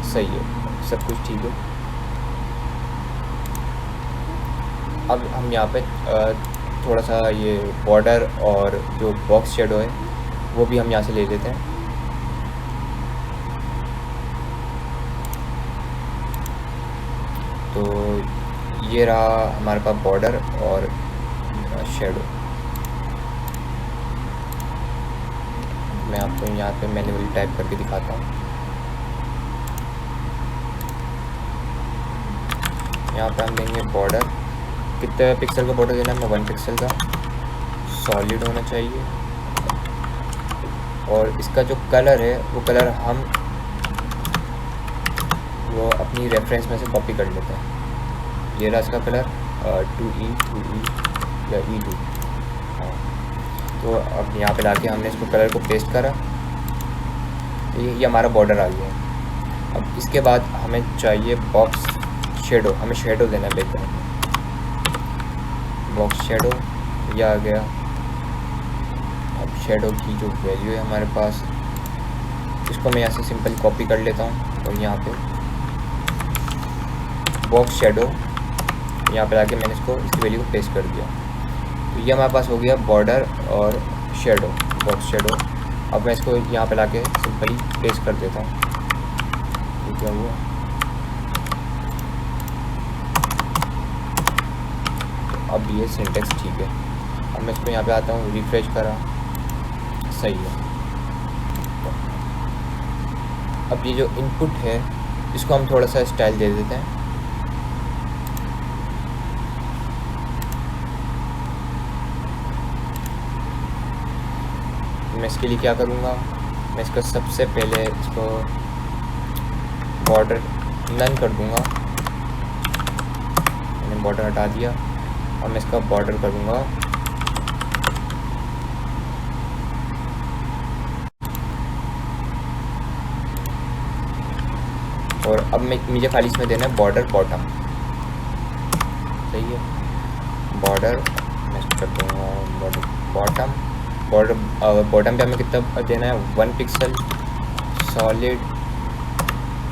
सही है, सब कुछ ठीक है। अब हम यहाँ पे थोड़ा सा ये बॉर्डर और जो बॉक्स शेडो है वो भी हम यहाँ से ले लेते हैं। तो ये रहा हमारे पास बॉर्डर और शेडो। मैं आपको यहाँ पे मैन्युअली टाइप करके दिखाता हूँ। यहाँ पे हम देंगे बॉर्डर, कितने पिक्सल का बॉर्डर देना है, 1 पिक्सल का, सॉलिड होना चाहिए। और इसका जो कलर है वो कलर हम वो अपनी रेफरेंस में से कॉपी कर लेते हैं। ये रहा इसका कलर 2E या E2। हाँ, तो अब यहाँ पे लाके हमने इसको कलर को पेस्ट करा, ये हमारा बॉर्डर आ गया है। अब इसके बाद हमें चाहिए बॉक्स शेडो, हमें शेडो देना है बैकग्राउंड में। बॉक्स शेडो ये आ गया। अब शेडो की जो वैल्यू है हमारे पास, इसको मैं यहाँ से सिंपल कॉपी कर लेता हूँ और यहाँ पे बॉक्स शेडो यहाँ पे लाके मैंने इसकी वैल्यू को पेस्ट कर दिया। तो ये हमारे पास हो गया बॉर्डर और शेडो, बॉक्स शेडो। अब मैं इसको यहाँ पे लाके सिंपली पेस्ट कर देता हूँ। तो क्या हुआ, तो अब ये सिंटेक्स ठीक है। अब मैं इसको यहाँ पे आता हूँ, रिफ्रेश करा, सही है। अब ये जो इनपुट है इसको हम थोड़ा सा स्टाइल दे देते हैं। मैं इसके लिए क्या करूँगा, मैं इसको सबसे पहले इसको बॉर्डर नन कर दूँगा। मैंने बॉर्डर हटा दिया। अब मैं इसका बॉर्डर करूँगा और अब मुझे खाली इसमें देना है बॉर्डर बॉटम, सही है। बॉर्डर मैं कर दूँगा बॉर्डर बॉटम। बॉटम पे हमें कितना देना है, 1 पिक्सल सॉलिड।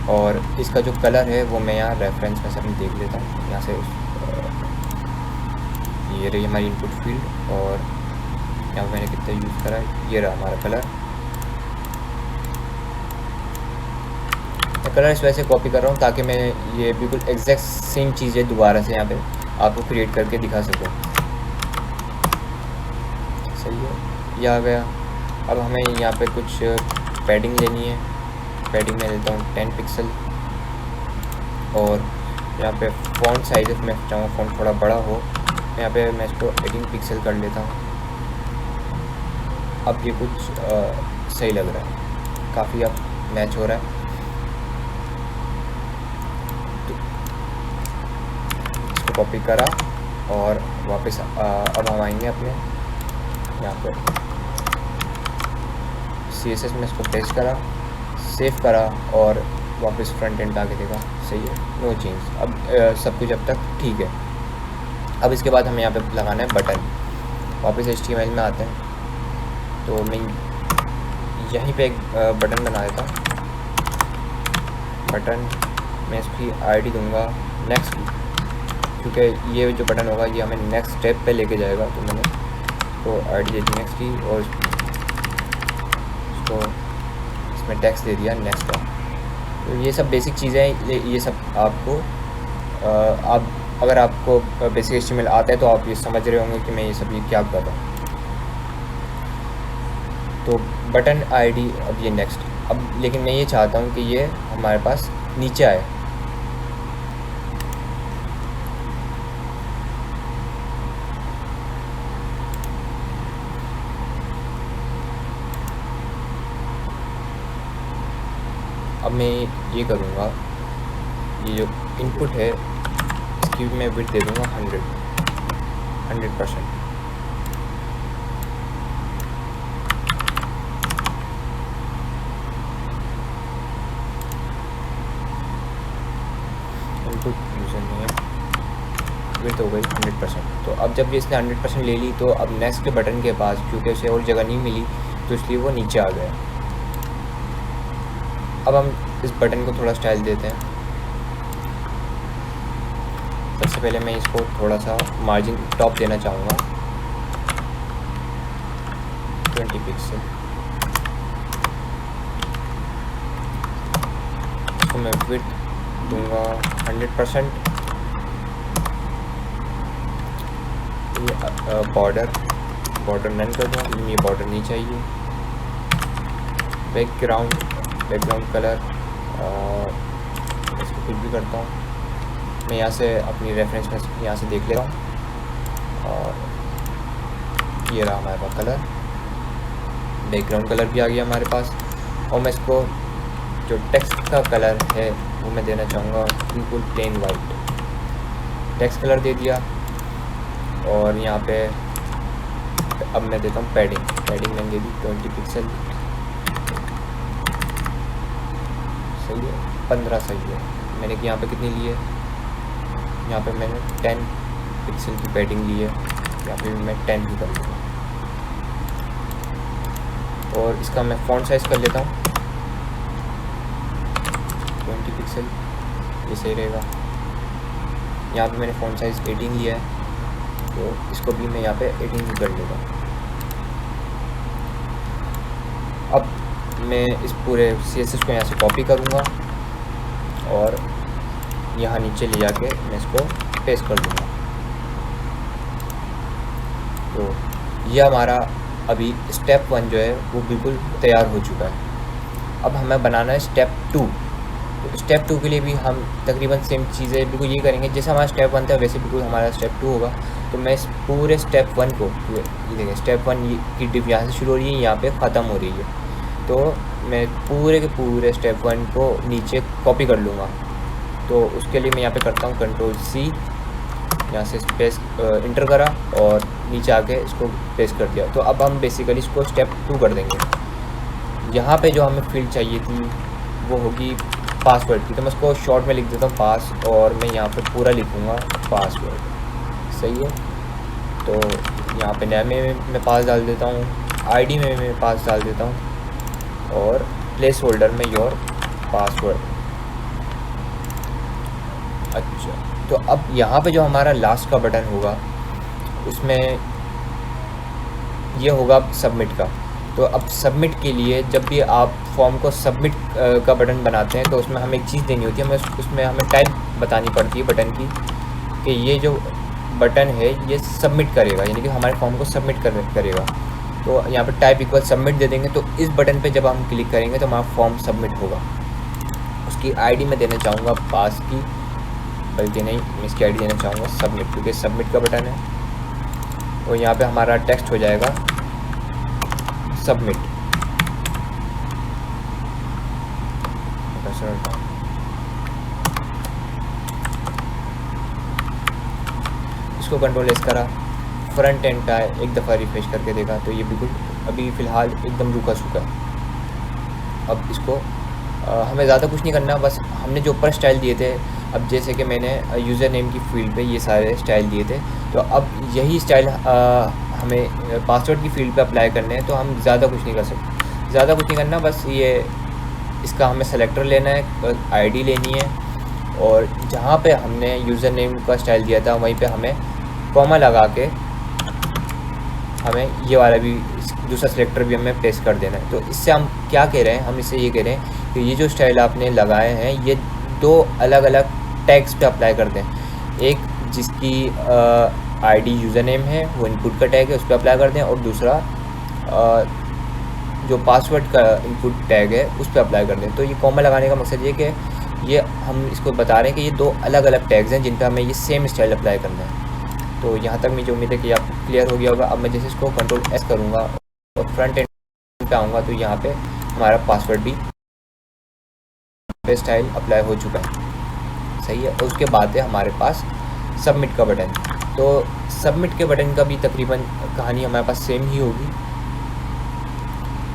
और इसका जो कलर है वो मैं यहाँ रेफरेंस में से अपनी देख लेता हूँ। यहाँ से ये रही हमारी इनपुट फील्ड और यहाँ मैंने कितना यूज़ करा है, ये रहा हमारा कलर। मैं कलर इस वजह से कॉपी कर रहा हूँ ताकि मैं ये बिल्कुल एग्जैक्ट सेम चीज़ें दोबारा से यहाँ पे आपको क्रिएट करके दिखा सकूँ। सही है, ये आ गया। अब हमें यहाँ पे कुछ पैडिंग लेनी है। पैडिंग में लेता हूँ 10 पिक्सल और यहाँ पे फ़ॉन्ट साइज मैं चाहूँगा फ़ॉन्ट थोड़ा बड़ा हो, यहाँ पे मैं इसको 18 पिक्सल कर लेता हूँ। अब ये कुछ सही लग रहा है, काफ़ी अब मैच हो रहा है। तो इसको कॉपी करा और वापस अब हम आएंगे अपने यहाँ पर CSS में इसको पेस्ट करा, सेव करा और वापस फ्रंट एंड आके देखा, सही है, नो चेंज। अब सब कुछ अब तक ठीक है। अब इसके बाद हमें यहाँ पे लगाना है बटन। वापस HTML में आते हैं तो मैं यहीं पे एक बटन बना देता हूँ। बटन मैं इसकी ID दूंगा नेक्स्ट, क्योंकि ये जो बटन होगा ये हमें नेक्स्ट स्टेप पे लेके जाएगा। तो मैंने तो ID दे दी नेक्स्ट की और इसको इसमें टेक्स्ट दे दिया नेक्स्ट का। तो ये सब बेसिक चीज़ें हैं, ये सब आपको आप अगर आपको बेसिक HTML आता है तो आप ये समझ रहे होंगे कि मैं ये सब क्या कर रहा हूँ। तो बटन ID अब ये नेक्स्ट। अब लेकिन मैं ये चाहता हूँ कि ये हमारे पास नीचे आए। अब मैं ये करूँगा, ये जो इनपुट है इसकी मैं विड्थ दे दूँगा 100%। इनपुट यूज़र नेम विड्थ हो गई 100%। तो अब जब ये इसने 100% ले ली तो अब नेक्स्ट के बटन के पास क्योंकि उसे और जगह नहीं मिली तो इसलिए वो नीचे आ गया। अब हम इस बटन को थोड़ा स्टाइल देते हैं। सबसे पहले मैं इसको थोड़ा सा मार्जिन टॉप देना चाहूँगा 20 पिक्सल। इसको मैं विड्थ दूंगा 100%। ये बॉर्डर नन कर दूँगा क्योंकि ये बॉर्डर नहीं चाहिए। बैकग्राउंड कलर इसको कुछ भी करता हूँ मैं, यहाँ से अपनी रेफरेंस में यहाँ से देख लेता हूँ। और ये रहा हमारे पास कलर, बैकग्राउंड कलर भी आ गया हमारे पास। और मैं इसको जो टेक्स्ट का कलर है वो मैं देना चाहूँगा बिल्कुल प्लेन वाइट। टेक्स्ट कलर दे दिया। और यहाँ पे अब मैं देता हूँ पैडिंग मैंने दे दी 20 पिक्सल, सही है, 15 सही है। मैंने यहाँ पे कितनी ली है, यहाँ पे मैंने 10 पिक्सल की पैडिंग ली है, यहाँ पे भी मैं 10 ही कर लूँगा। और इसका मैं फ़ॉन्ट साइज़ कर लेता हूँ 20 पिक्सल, ये सही रहेगा। यहाँ पे मैंने फ़ॉन्ट साइज़ 18 लिया है, तो इसको भी मैं यहाँ पे 18 ही कर लूँगा। अब मैं इस पूरे CSS को यहाँ से कॉपी करूँगा और यहाँ नीचे ले जाके मैं इसको पेस्ट कर दूँगा। तो यह हमारा अभी स्टेप 1 जो है वो बिल्कुल तैयार हो चुका है। अब हमें बनाना है स्टेप 2। तो स्टेप 2 के लिए भी हम तकरीबन सेम चीज़ें बिल्कुल ये करेंगे जैसे हमारा स्टेप 1 था, वैसे बिल्कुल हमारा स्टेप 2 होगा। तो मैं इस पूरे स्टेप 1 को, ये देखिए स्टेप 1 की डिप यहाँ से शुरू हो रही है, यहाँ पे ख़त्म हो रही है। तो मैं पूरे के पूरे स्टेप 1 को नीचे कॉपी कर लूँगा। तो उसके लिए मैं यहाँ पे करता हूँ Ctrl+C, यहाँ से स्पेस इंटर करा और नीचे आके इसको पेस्ट कर दिया। तो अब हम बेसिकली इसको स्टेप 2 कर देंगे। यहाँ पे जो हमें फील्ड चाहिए थी वो होगी पासवर्ड की, तो मैं इसको शॉर्ट में लिख देता हूँ पास, और मैं यहाँ पे पूरा लिखूँगा पासवर्ड, सही है। तो यहाँ पे नेम में मैं पास डाल देता हूँ, आईडी में मैं पास डाल देता हूँ, और प्लेस होल्डर में योर पासवर्ड। अच्छा, तो अब यहाँ पे जो हमारा लास्ट का बटन होगा उसमें ये होगा सबमिट का। तो अब सबमिट के लिए जब भी आप फॉर्म को सबमिट का बटन बनाते हैं तो उसमें हमें एक चीज़ देनी होती है, उसमें हमें टाइप बतानी पड़ती है बटन की कि ये जो बटन है ये सबमिट करेगा, यानी कि हमारे फॉर्म को सबमिट करेगा। तो यहाँ पर टाइप इक्वल सबमिट दे देंगे। तो इस बटन पे जब हम क्लिक करेंगे तो हमारा फॉर्म सबमिट होगा। उसकी आईडी मैं देना चाहूँगा पास की, बल्कि नहीं, मैं इसकी आईडी देना चाहूँगा सबमिट, क्योंकि सबमिट का बटन है। और यहाँ पे हमारा टेक्स्ट हो जाएगा सबमिट। इसको Ctrl+S करा, फ्रंट एंड का एक दफ़ा रिफ्रेश करके देखा तो ये बिल्कुल अभी फ़िलहाल एकदम रुका सूखा है। अब इसको हमें ज़्यादा कुछ नहीं करना, बस हमने जो ऊपर स्टाइल दिए थे, अब जैसे कि मैंने यूज़र नेम की फील्ड पे ये सारे स्टाइल दिए थे, तो अब यही स्टाइल हमें पासवर्ड की फील्ड पे अप्लाई करने हैं। तो हम ज़्यादा कुछ नहीं कर सकते, ज़्यादा कुछ नहीं करना, बस ये इसका हमें सेलेक्टर लेना है, आईडी लेनी है, और जहाँ पे हमने यूज़र नेम का स्टाइल दिया था वहीं पे हमें कॉमा लगा के हमें ये वाला भी दूसरा सेलेक्टर भी हमें पेस्ट कर देना है। तो इससे हम क्या कह रहे हैं, हम इससे ये कह रहे हैं कि ये जो स्टाइल आपने लगाए हैं ये दो अलग अलग टैग्स पे अप्लाई कर दें। एक जिसकी आईडी यूज़र नेम है वो इनपुट का टैग है उस पर अप्लाई कर दें, और दूसरा जो पासवर्ड का इनपुट टैग है उस पर अप्लाई कर दें। तो ये कॉमा लगाने का मकसद ये कि ये हम इसको बता रहे हैं कि ये दो अलग अलग टैग्स हैं जिन पर हमें ये सेम स्टाइल अप्लाई करना है। तो यहाँ तक मुझे उम्मीद है कि आपको क्लियर हो गया होगा। अब मैं जैसे इसको Ctrl+S करूँगा और फ्रंट एंड पे आऊँगा तो यहाँ पे हमारा पासवर्ड भी स्टाइल अप्लाई हो चुका है, सही है। और उसके बाद है हमारे पास सबमिट का बटन। तो सबमिट के बटन का भी तकरीबन कहानी हमारे पास सेम ही होगी।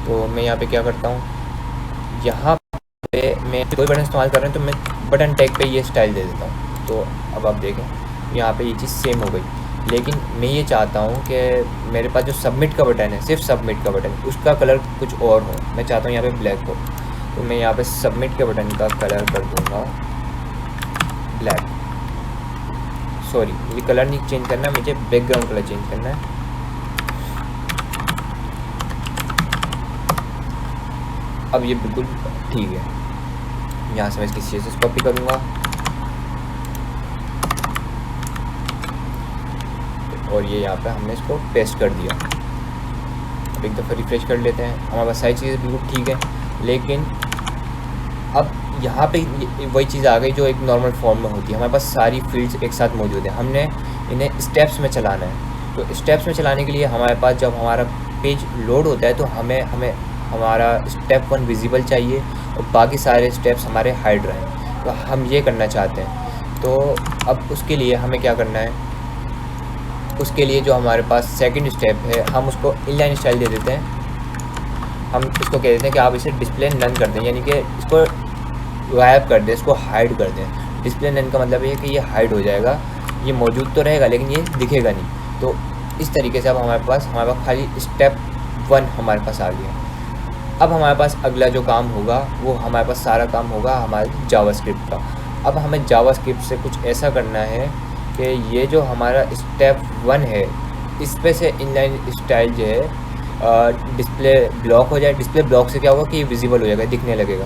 तो मैं यहाँ पे क्या करता हूँ, यहाँ पे मैं कोई बटन इस्तेमाल कर रहा हूँ तो मैं बटन टैग पे ये स्टाइल दे देता हूँ। तो अब आप देखें यहाँ पे ये चीज़ सेम हो गई, लेकिन मैं ये चाहता हूँ कि मेरे पास जो सबमिट का बटन है, सिर्फ सबमिट का बटन, उसका कलर कुछ और हो। मैं चाहता हूँ यहाँ पे ब्लैक हो, तो मैं यहाँ पे सबमिट के बटन का कलर कर दूँगा ब्लैक। सॉरी, मुझे कलर नहीं चेंज करना, मुझे बैकग्राउंड कलर चेंज करना है। अब ये बिल्कुल ठीक है। यहाँ से मैं इसकी CSS कॉपी करूँगा और ये यहाँ पे हमने इसको पेस्ट कर दिया। अब एक दफ़ा रिफ्रेश कर लेते हैं, हमारे पास सारी चीज़ें बिल्कुल ठीक है। लेकिन अब यहाँ पे वही चीज़ आ गई जो एक नॉर्मल फॉर्म में होती है, हमारे पास सारी फील्ड्स एक साथ मौजूद है, हमने इन्हें स्टेप्स में चलाना है। तो स्टेप्स में चलाने के लिए हमारे पास जब हमारा पेज लोड होता है तो हमें हमारा स्टेप 1 विजिबल चाहिए और बाकी सारे स्टेप्स हमारे हाइड रहें। तो हम ये करना चाहते हैं। तो अब उसके लिए हमें क्या करना है, उसके लिए जो हमारे पास सेकंड स्टेप है हम उसको इनलाइन स्टाइल दे देते हैं। हम इसको कह देते हैं कि आप इसे डिस्प्ले नन कर दें, यानी कि इसको गायब कर दें, इसको हाइड कर दें। डिस्प्ले नन का मतलब ये है कि ये हाइड हो जाएगा, ये मौजूद तो रहेगा लेकिन ये दिखेगा नहीं। तो इस तरीके से अब हमारे पास खाली स्टेप 1 हमारे पास आ गया। अब हमारे पास अगला जो काम होगा वो हमारे पास सारा काम होगा हमारे जावास्क्रिप्ट का। अब हमें जावास्क्रिप्ट से कुछ ऐसा करना है कि ये जो हमारा स्टेप 1 है इस पे से इनलाइन स्टाइल जो है डिस्प्ले ब्लॉक हो जाए। डिस्प्ले ब्लॉक से क्या होगा कि ये विजिबल हो जाएगा, दिखने लगेगा।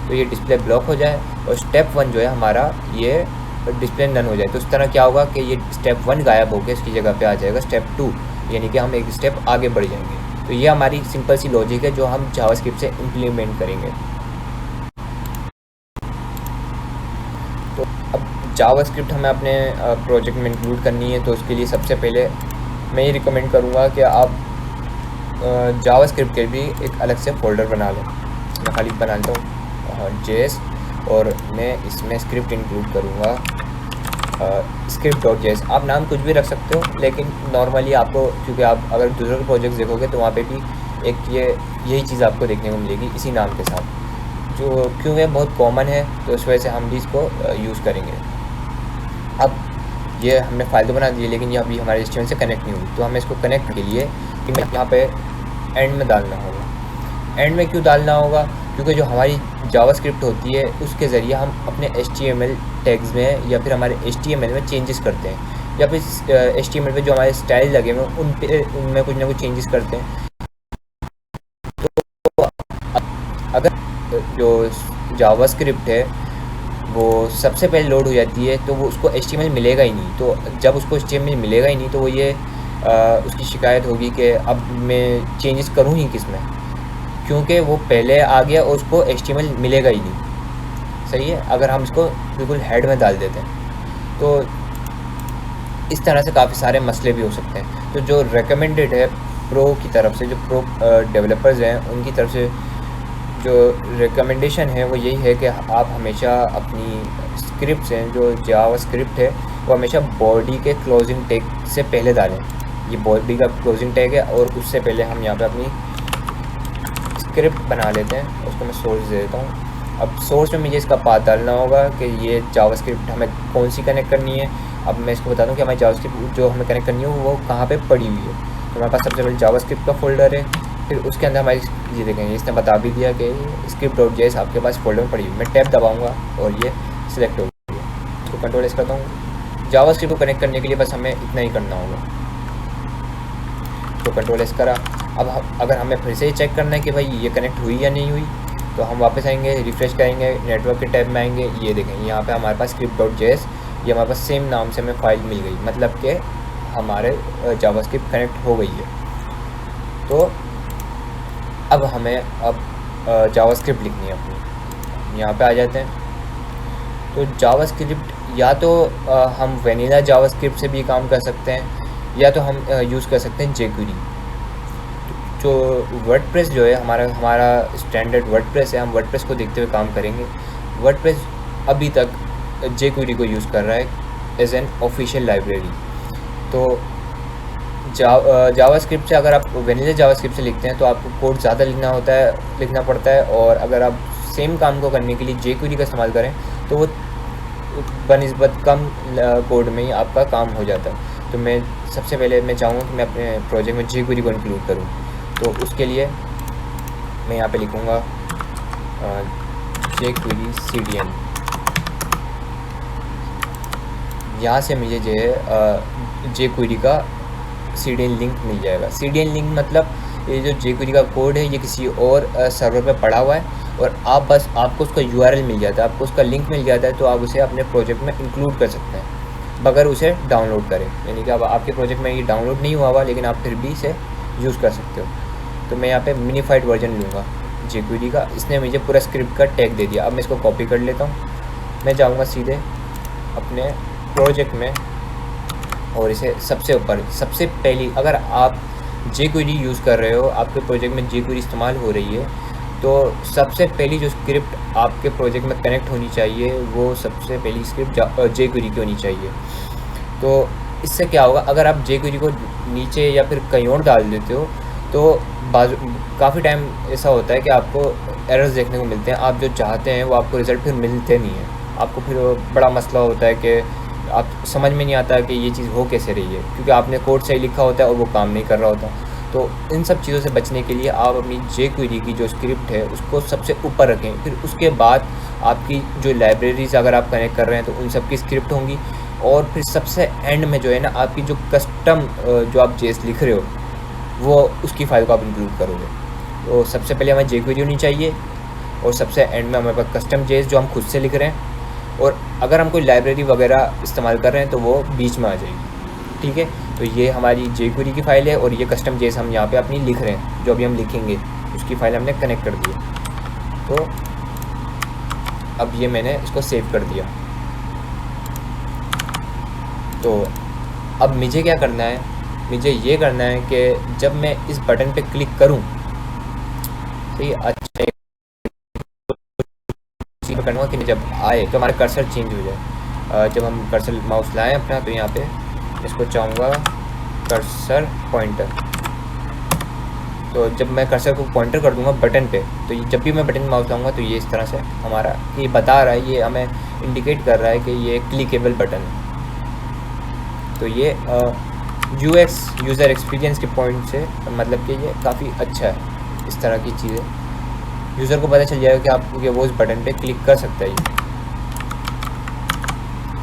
तो ये डिस्प्ले ब्लॉक हो जाए और स्टेप 1 जो है हमारा ये डिस्प्ले नन हो जाए। तो इस तरह क्या होगा कि ये स्टेप 1 गायब होकर इसकी जगह पे आ जाएगा स्टेप 2, यानी कि हम एक स्टेप आगे बढ़ जाएंगे। तो ये हमारी सिंपल सी लॉजिक है जो हम जावास्क्रिप्ट से इम्प्लीमेंट करेंगे। तो अब जावास्क्रिप्ट हमें अपने प्रोजेक्ट में इंक्लूड करनी है, तो उसके लिए सबसे पहले मैं ये रिकमेंड करूँगा कि आप जावास्क्रिप्ट के भी एक अलग से फ़ोल्डर बना लें। मैं खाली बनाता हूँ JS और मैं इसमें स्क्रिप्ट इंक्लूड करूँगा script.js। आप नाम कुछ भी रख सकते हो, लेकिन नॉर्मली आपको, क्योंकि आप अगर दूसरे प्रोजेक्ट देखोगे तो वहाँ पे भी एक यही चीज़ आपको देखने को मिलेगी इसी नाम के साथ, जो क्योंकि बहुत कॉमन है तो इस वजह से हम भी इसको यूज़ करेंगे। अब ये हमने फाइल तो बना दी है लेकिन ये अभी हमारे HTML से कनेक्ट नहीं हुई, तो हमें इसको कनेक्ट के लिए यहाँ पे एंड में डालना होगा। एंड में क्यों डालना होगा, क्योंकि जो हमारी जावास्क्रिप्ट होती है उसके ज़रिए हम अपने HTML टैग्स में या फिर हमारे HTML में चेंजेस करते हैं, या फिर HTML पे जो हमारे स्टाइल लगे हुए उनमें कुछ ना कुछ चेंजेस करते हैं। तो अगर जो जावास्क्रिप्ट है वो सबसे पहले लोड हो जाती है तो वो उसको HTML मिलेगा ही नहीं। तो जब उसको HTML मिलेगा ही नहीं तो वो ये उसकी शिकायत होगी कि अब मैं चेंजेस करूँ ही किस में, क्योंकि वो पहले आ गया और उसको HTML मिलेगा ही नहीं। सही है, अगर हम इसको बिल्कुल हेड में डाल देते हैं तो इस तरह से काफ़ी सारे मसले भी हो सकते हैं। तो जो रिकमेंडेड है प्रो की तरफ से, जो प्रो डेवलपर्स हैं उनकी तरफ से जो रिकमेंडेशन है वो यही है कि आप हमेशा अपनी स्क्रिप्ट्स हैं, जो जावास्क्रिप्ट है वो हमेशा बॉडी के क्लोजिंग टैग से पहले डालें। ये बॉडी का क्लोजिंग टैग है और उससे पहले हम यहाँ पे अपनी स्क्रिप्ट बना लेते हैं। उसको मैं सोर्स दे देता हूँ। अब सोर्स में मुझे इसका पाथ डालना होगा कि ये जावास्क्रिप्ट हमें कौन सी कनेक्ट करनी है। अब मैं इसको बता दूँ कि हमारी जावास्क्रिप्ट जो हमें कनेक्ट करनी है वो कहाँ पे पड़ी हुई है। तो हमारे पास सबसे पहले जावास्क्रिप्ट का फोल्डर है, फिर उसके अंदर हमारी ये देखेंगे इसने बता भी दिया कि script.js आपके पास फोल्डर में पड़ी हुई। मैं टैब दबाऊँगा और ये सिलेक्ट हो गई। इसको कंट्रोल एस करता हूँ। जावास्क्रिप्ट को कनेक्ट करने के लिए बस हमें इतना ही करना होगा। तो कंट्रोल एस करा। अब अगर हमें फिर से ही चेक करना है कि भाई ये कनेक्ट हुई या नहीं हुई, तो हम वापस आएंगे, रिफ्रेश करेंगे, नेटवर्क के टैब में आएंगे। ये देखें यहाँ पे हमारे पास script.js ये हमारे पास सेम नाम से हमें फाइल मिल गई, मतलब कि हमारे जावास्क्रिप्ट कनेक्ट हो गई है। तो अब हमें जावास्क्रिप्ट लिखनी है अपनी। यहाँ पे आ जाते हैं। तो जावास्क्रिप्ट या तो हम वेनिला जावास्क्रिप्ट से भी काम कर सकते हैं, या तो हम यूज़ कर सकते हैं jQuery। जो वर्डप्रेस जो है हमारा स्टैंडर्ड वर्डप्रेस है, हम वर्डप्रेस को देखते हुए काम करेंगे। वर्डप्रेस अभी तक jQuery को यूज़ कर रहा है एज एन ऑफिशियल लाइब्रेरी। तो जावास्क्रिप्ट से अगर आप वेनिला जावास्क्रिप्ट से लिखते हैं तो आपको कोड ज़्यादा लिखना पड़ता है, और अगर आप सेम काम को करने के लिए jQuery का इस्तेमाल करें तो वो बनिस्बत कम कोड में ही आपका काम हो जाता है। तो मैं सबसे पहले मैं चाहूँगा कि मैं अपने प्रोजेक्ट में jQuery को इंक्लूड करूँ। तो उसके लिए मैं यहाँ पे लिखूँगा jQuery CDN। यहाँ से मुझे जो है jQuery का CDN लिंक मिल जाएगा। CDN लिंक मतलब ये जो jQuery का कोड है ये किसी और सर्वर पे पड़ा हुआ है और आपको उसका URL मिल जाता है, आपको उसका लिंक मिल जाता है, तो आप उसे अपने प्रोजेक्ट में इंक्लूड कर सकते हैं। बगैर उसे डाउनलोड करें। यानी कि अब आपके प्रोजेक्ट में ये डाउनलोड नहीं हुआ हुआ, लेकिन आप फिर भी इसे यूज़ कर सकते हो। तो मैं यहाँ पे मिनीफाइड वर्जन लूँगा jQuery का। इसने मुझे पूरा स्क्रिप्ट का टैग दे दिया। अब मैं इसको कॉपी कर लेता हूँ। मैं जाऊँगा सीधे अपने प्रोजेक्ट में और इसे सबसे ऊपर, सबसे पहली, अगर आप jQuery यूज़ कर रहे हो, आपके प्रोजेक्ट में jQuery इस्तेमाल हो रही है, तो सबसे पहली जो स्क्रिप्ट आपके प्रोजेक्ट में कनेक्ट होनी चाहिए, वो सबसे पहली स्क्रिप्ट jQuery की होनी चाहिए। तो इससे क्या होगा, अगर आप jQuery को नीचे या फिर कहीं और डाल देते हो, तो काफ़ी टाइम ऐसा होता है कि आपको एरर्स देखने को मिलते हैं। आप जो चाहते हैं वो आपको रिज़ल्ट फिर मिलते नहीं है। आपको फिर बड़ा मसला होता है कि आप समझ में नहीं आता कि ये चीज़ हो कैसे रही है, क्योंकि आपने कोड सही लिखा होता है और वो काम नहीं कर रहा होता। तो इन सब चीज़ों से बचने के लिए आप अपनी jQuery की जो स्क्रिप्ट है उसको सबसे ऊपर रखें। फिर उसके बाद आपकी जो लाइब्रेरीज़ अगर आप कनेक्ट कर रहे हैं तो उन सब की स्क्रिप्ट होंगी, और फिर सबसे एंड में जो है ना, आपकी जो कस्टम जो आप जेस लिख रहे हो, वो उसकी फ़ाइल को आप इंक्लूड करोगे। तो सबसे पहले हमें jQuery होनी चाहिए, और सबसे एंड में हमारे पास कस्टम जेस जो हम खुद से लिख रहे हैं, और अगर हम कोई लाइब्रेरी वगैरह इस्तेमाल कर रहे हैं तो वो बीच में आ जाएगी। ठीक है, तो ये हमारी jQuery की फ़ाइल है, और ये कस्टम जेस हम यहाँ पे अपनी लिख रहे हैं, जो अभी हम लिखेंगे उसकी फ़ाइल हमने कनेक्ट कर दी है। तो अब ये मैंने इसको सेव कर दिया। तो अब मुझे क्या करना है, मुझे ये करना है कि जब मैं इस बटन पे क्लिक करूं, तो ये अच्छा चीज़ करूँगा कि जब आए तो हमारा कर्सर चेंज हो जाए। जब हम कर्सर माउस लाएं अपना, तो यहाँ पे इसको चाहूँगा कर्सर पॉइंटर। तो जब मैं कर्सर को पॉइंटर कर दूंगा बटन पे, तो ये जब भी मैं बटन माउस लाऊंगा तो ये इस तरह से हमारा ये बता रहा है, ये हमें इंडिकेट कर रहा है कि ये क्लिकेबल बटन है। तो ये UX यूज़र एक्सपीरियंस के पॉइंट से मतलब कि ये काफ़ी अच्छा है। इस तरह की चीज़ें यूज़र को पता चल जाएगा कि आप वो उस बटन पे क्लिक कर सकता है।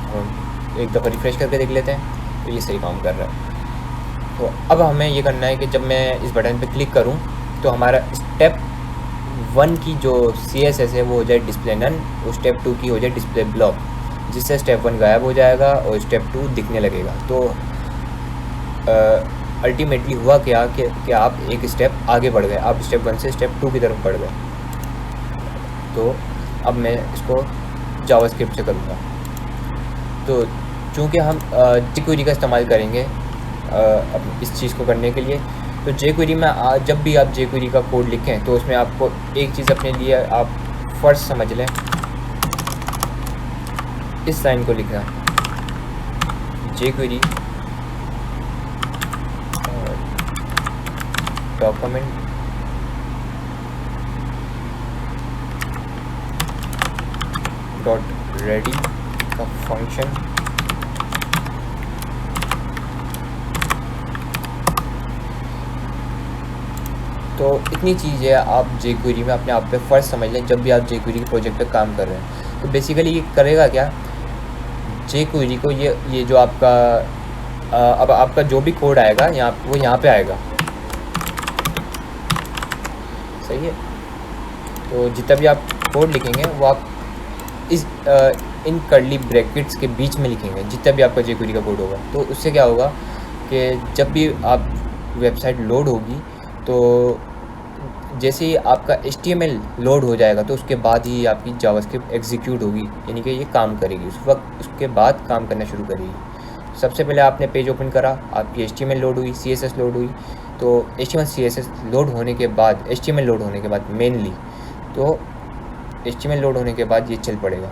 और एक दफ़ा रिफ़्रेश करके देख लेते हैं, तो ये सही काम कर रहा है। तो अब हमें ये करना है कि जब मैं इस बटन पे क्लिक करूं, तो हमारा स्टेप 1 की जो CSS है वो हो जाए डिस्प्ले नन, और स्टेप 2 की हो जाए डिस्प्ले ब्लॉक, जिससे स्टेप 1 गायब हो जाएगा और स्टेप 2 दिखने लगेगा। तो अल्टीमेटली हुआ क्या कि आप एक स्टेप आगे बढ़ गए, आप स्टेप 1 से स्टेप 2 की तरफ बढ़ गए। तो अब मैं इसको जावास्क्रिप्ट से करूँगा। तो चूँकि हम jQuery का इस्तेमाल करेंगे अब इस चीज़ को करने के लिए, तो jQuery में जब भी आप jQuery का कोड लिखें तो उसमें आपको एक चीज़ अपने लिए आप फर्स्ट समझ लें, इस लाइन को लिखना, jQuery डॉक्यूमेंट डॉट रेडी का फंक्शन तो इतनी चीज़ है आप jQuery में अपने आप पे फ़र्स्ट समझ लें जब भी आप jQuery के प्रोजेक्ट पे काम कर रहे हैं। तो बेसिकली ये करेगा क्या, jQuery को ये जो आपका अब आपका जो भी कोड आएगा वो यहाँ पे आएगा, सही है। तो जितना भी आप कोड लिखेंगे वो आप इन कर्ली ब्रैकेट्स के बीच में लिखेंगे, जितना भी आपका jQuery का कोड होगा। तो उससे क्या होगा कि जब भी आप वेबसाइट लोड होगी, तो जैसे ही आपका HTML लोड हो जाएगा, तो उसके बाद ही आपकी जावास्क्रिप्ट एग्जीक्यूट होगी, यानी कि ये काम करेगी उस वक्त, उसके बाद काम करना शुरू करेगी। सबसे पहले आपने पेज ओपन करा, आपकी HTML लोड हुई, CSS लोड हुई, तो HTML CSS लोड होने के बाद, HTML लोड होने के बाद मेनली, तो HTML लोड होने के बाद ये चल पड़ेगा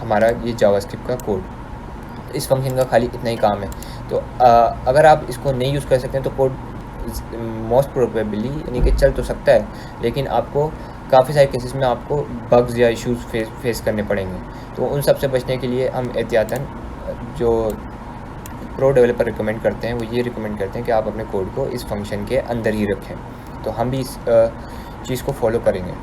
हमारा ये जावास्क्रिप्ट का कोड। इस फंक्शन का खाली इतना ही काम है। तो अगर आप इसको नहीं यूज़ कर सकते हैं तो कोड मोस्ट प्रोबेबली यानी कि चल तो सकता है, लेकिन आपको काफ़ी सारे केसेस में आपको बग्स या इश्यूज फेस करने पड़ेंगे। तो उन सब से बचने के लिए हम एहतियातन जो प्रो डेवलपर रिकमेंड करते हैं, वो ये रिकमेंड करते हैं कि आप अपने कोड को इस फंक्शन के अंदर ही रखें। तो हम भी इस चीज़ को फॉलो करेंगे।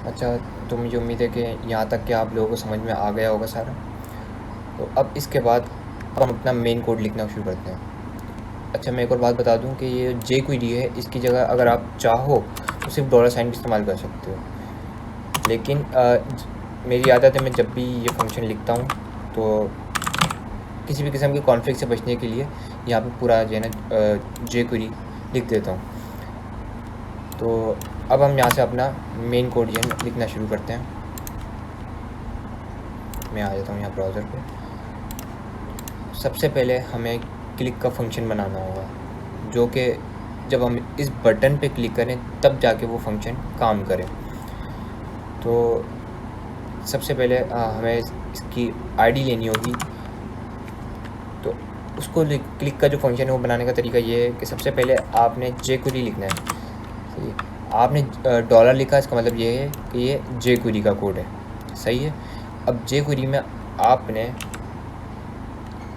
अच्छा, तो मुझे उम्मीद है कि यहाँ तक कि आप लोगों को समझ में आ गया होगा सारा। तो अब इसके बाद हम अपना मेन कोड लिखना शुरू करते हैं। अच्छा, मैं एक और बात बता दूं कि ये jQuery है, इसकी जगह अगर आप चाहो तो सिर्फ $साइन भी इस्तेमाल कर सकते हो, लेकिन मेरी आदत है, मैं जब भी ये फंक्शन लिखता हूँ तो किसी भी किस्म के कॉन्फ्लिक्ट से बचने के लिए यहाँ पे पूरा जो है ना jQuery लिख देता हूँ। तो अब हम यहाँ से अपना मेन कोड जो है लिखना शुरू करते हैं। मैं आ जाता हूँ यहाँ ब्राउज़र पे। सबसे पहले हमें क्लिक का फंक्शन बनाना होगा, जो कि जब हम इस बटन पे क्लिक करें तब जाके वो फंक्शन काम करे। तो सबसे पहले हमें इसकी आईडी लेनी होगी। तो उसको क्लिक का जो फंक्शन है वो बनाने का तरीका ये है कि सबसे पहले आपने jQuery लिखना है। सही है, आपने डॉलर लिखा, इसका मतलब ये है कि ये jQuery का कोड है। सही है, अब jQuery में आपने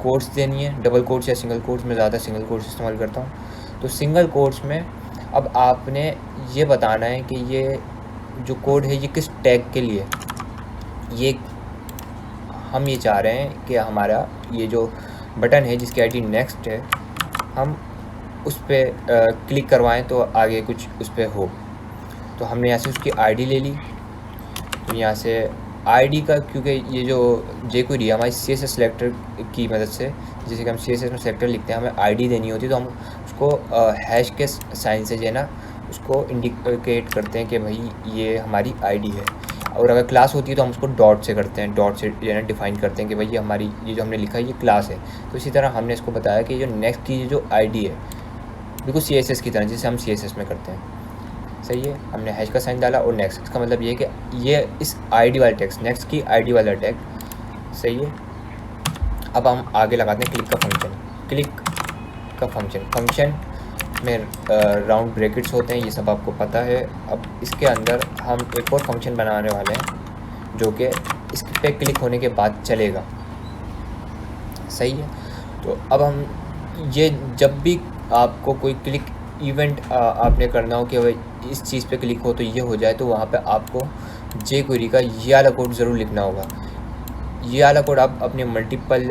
कोट्स देनी है, डबल कोट्स या सिंगल कोट्स। मैं ज़्यादा सिंगल कोट्स इस्तेमाल करता हूँ। तो सिंगल कोट्स में अब आपने ये बताना है कि ये जो कोड है ये किस टैग के लिए। ये हम ये चाह रहे हैं कि हमारा ये जो बटन है जिसकी आईडी नेक्स्ट है, हम उस पर क्लिक करवाएं तो आगे कुछ उस पर हो। तो हमने यहाँ से उसकी आईडी ले ली। तो यहाँ से आईडी का, क्योंकि ये जो jQuery है हमारी CSS सेलेक्टर की मदद से, जैसे कि हम CSS में सेलेक्टर लिखते हैं, हमें आईडी देनी होती है। तो हम उसको हैश के साइन से जो है ना उसको इंडिकेट करते हैं कि भाई ये हमारी आईडी है। और अगर क्लास होती है तो हम उसको डॉट से करते हैं, डॉट से जो है ना डिफाइन करते हैं कि भाई ये हमारी, ये जो हमने लिखा है ये क्लास है। तो इसी तरह हमने इसको बताया कि जो नेक्स्ट की जो आईडी है बिल्कुल CSS की तरह, जैसे हम CSS में करते हैं। सही है, हमने हैश का साइन डाला और नेक्स्ट, इसका मतलब ये है कि ये इस आईडी वाला टैग, नेक्स्ट की आईडी वाला टैग। सही है, अब हम आगे लगाते हैं क्लिक का फंक्शन। क्लिक का फंक्शन में राउंड ब्रैकेट्स होते हैं, ये सब आपको पता है। अब इसके अंदर हम एक और फंक्शन बनाने वाले हैं जो कि इस पे क्लिक होने के बाद चलेगा। सही है, तो अब हम ये जब भी आपको कोई क्लिक इवेंट आपने करना हो कि भाई इस चीज़ पे क्लिक हो तो ये हो जाए, तो वहाँ पे आपको jQuery का ये वाला कोड ज़रूर लिखना होगा। ये वाला कोड आप अपने मल्टीपल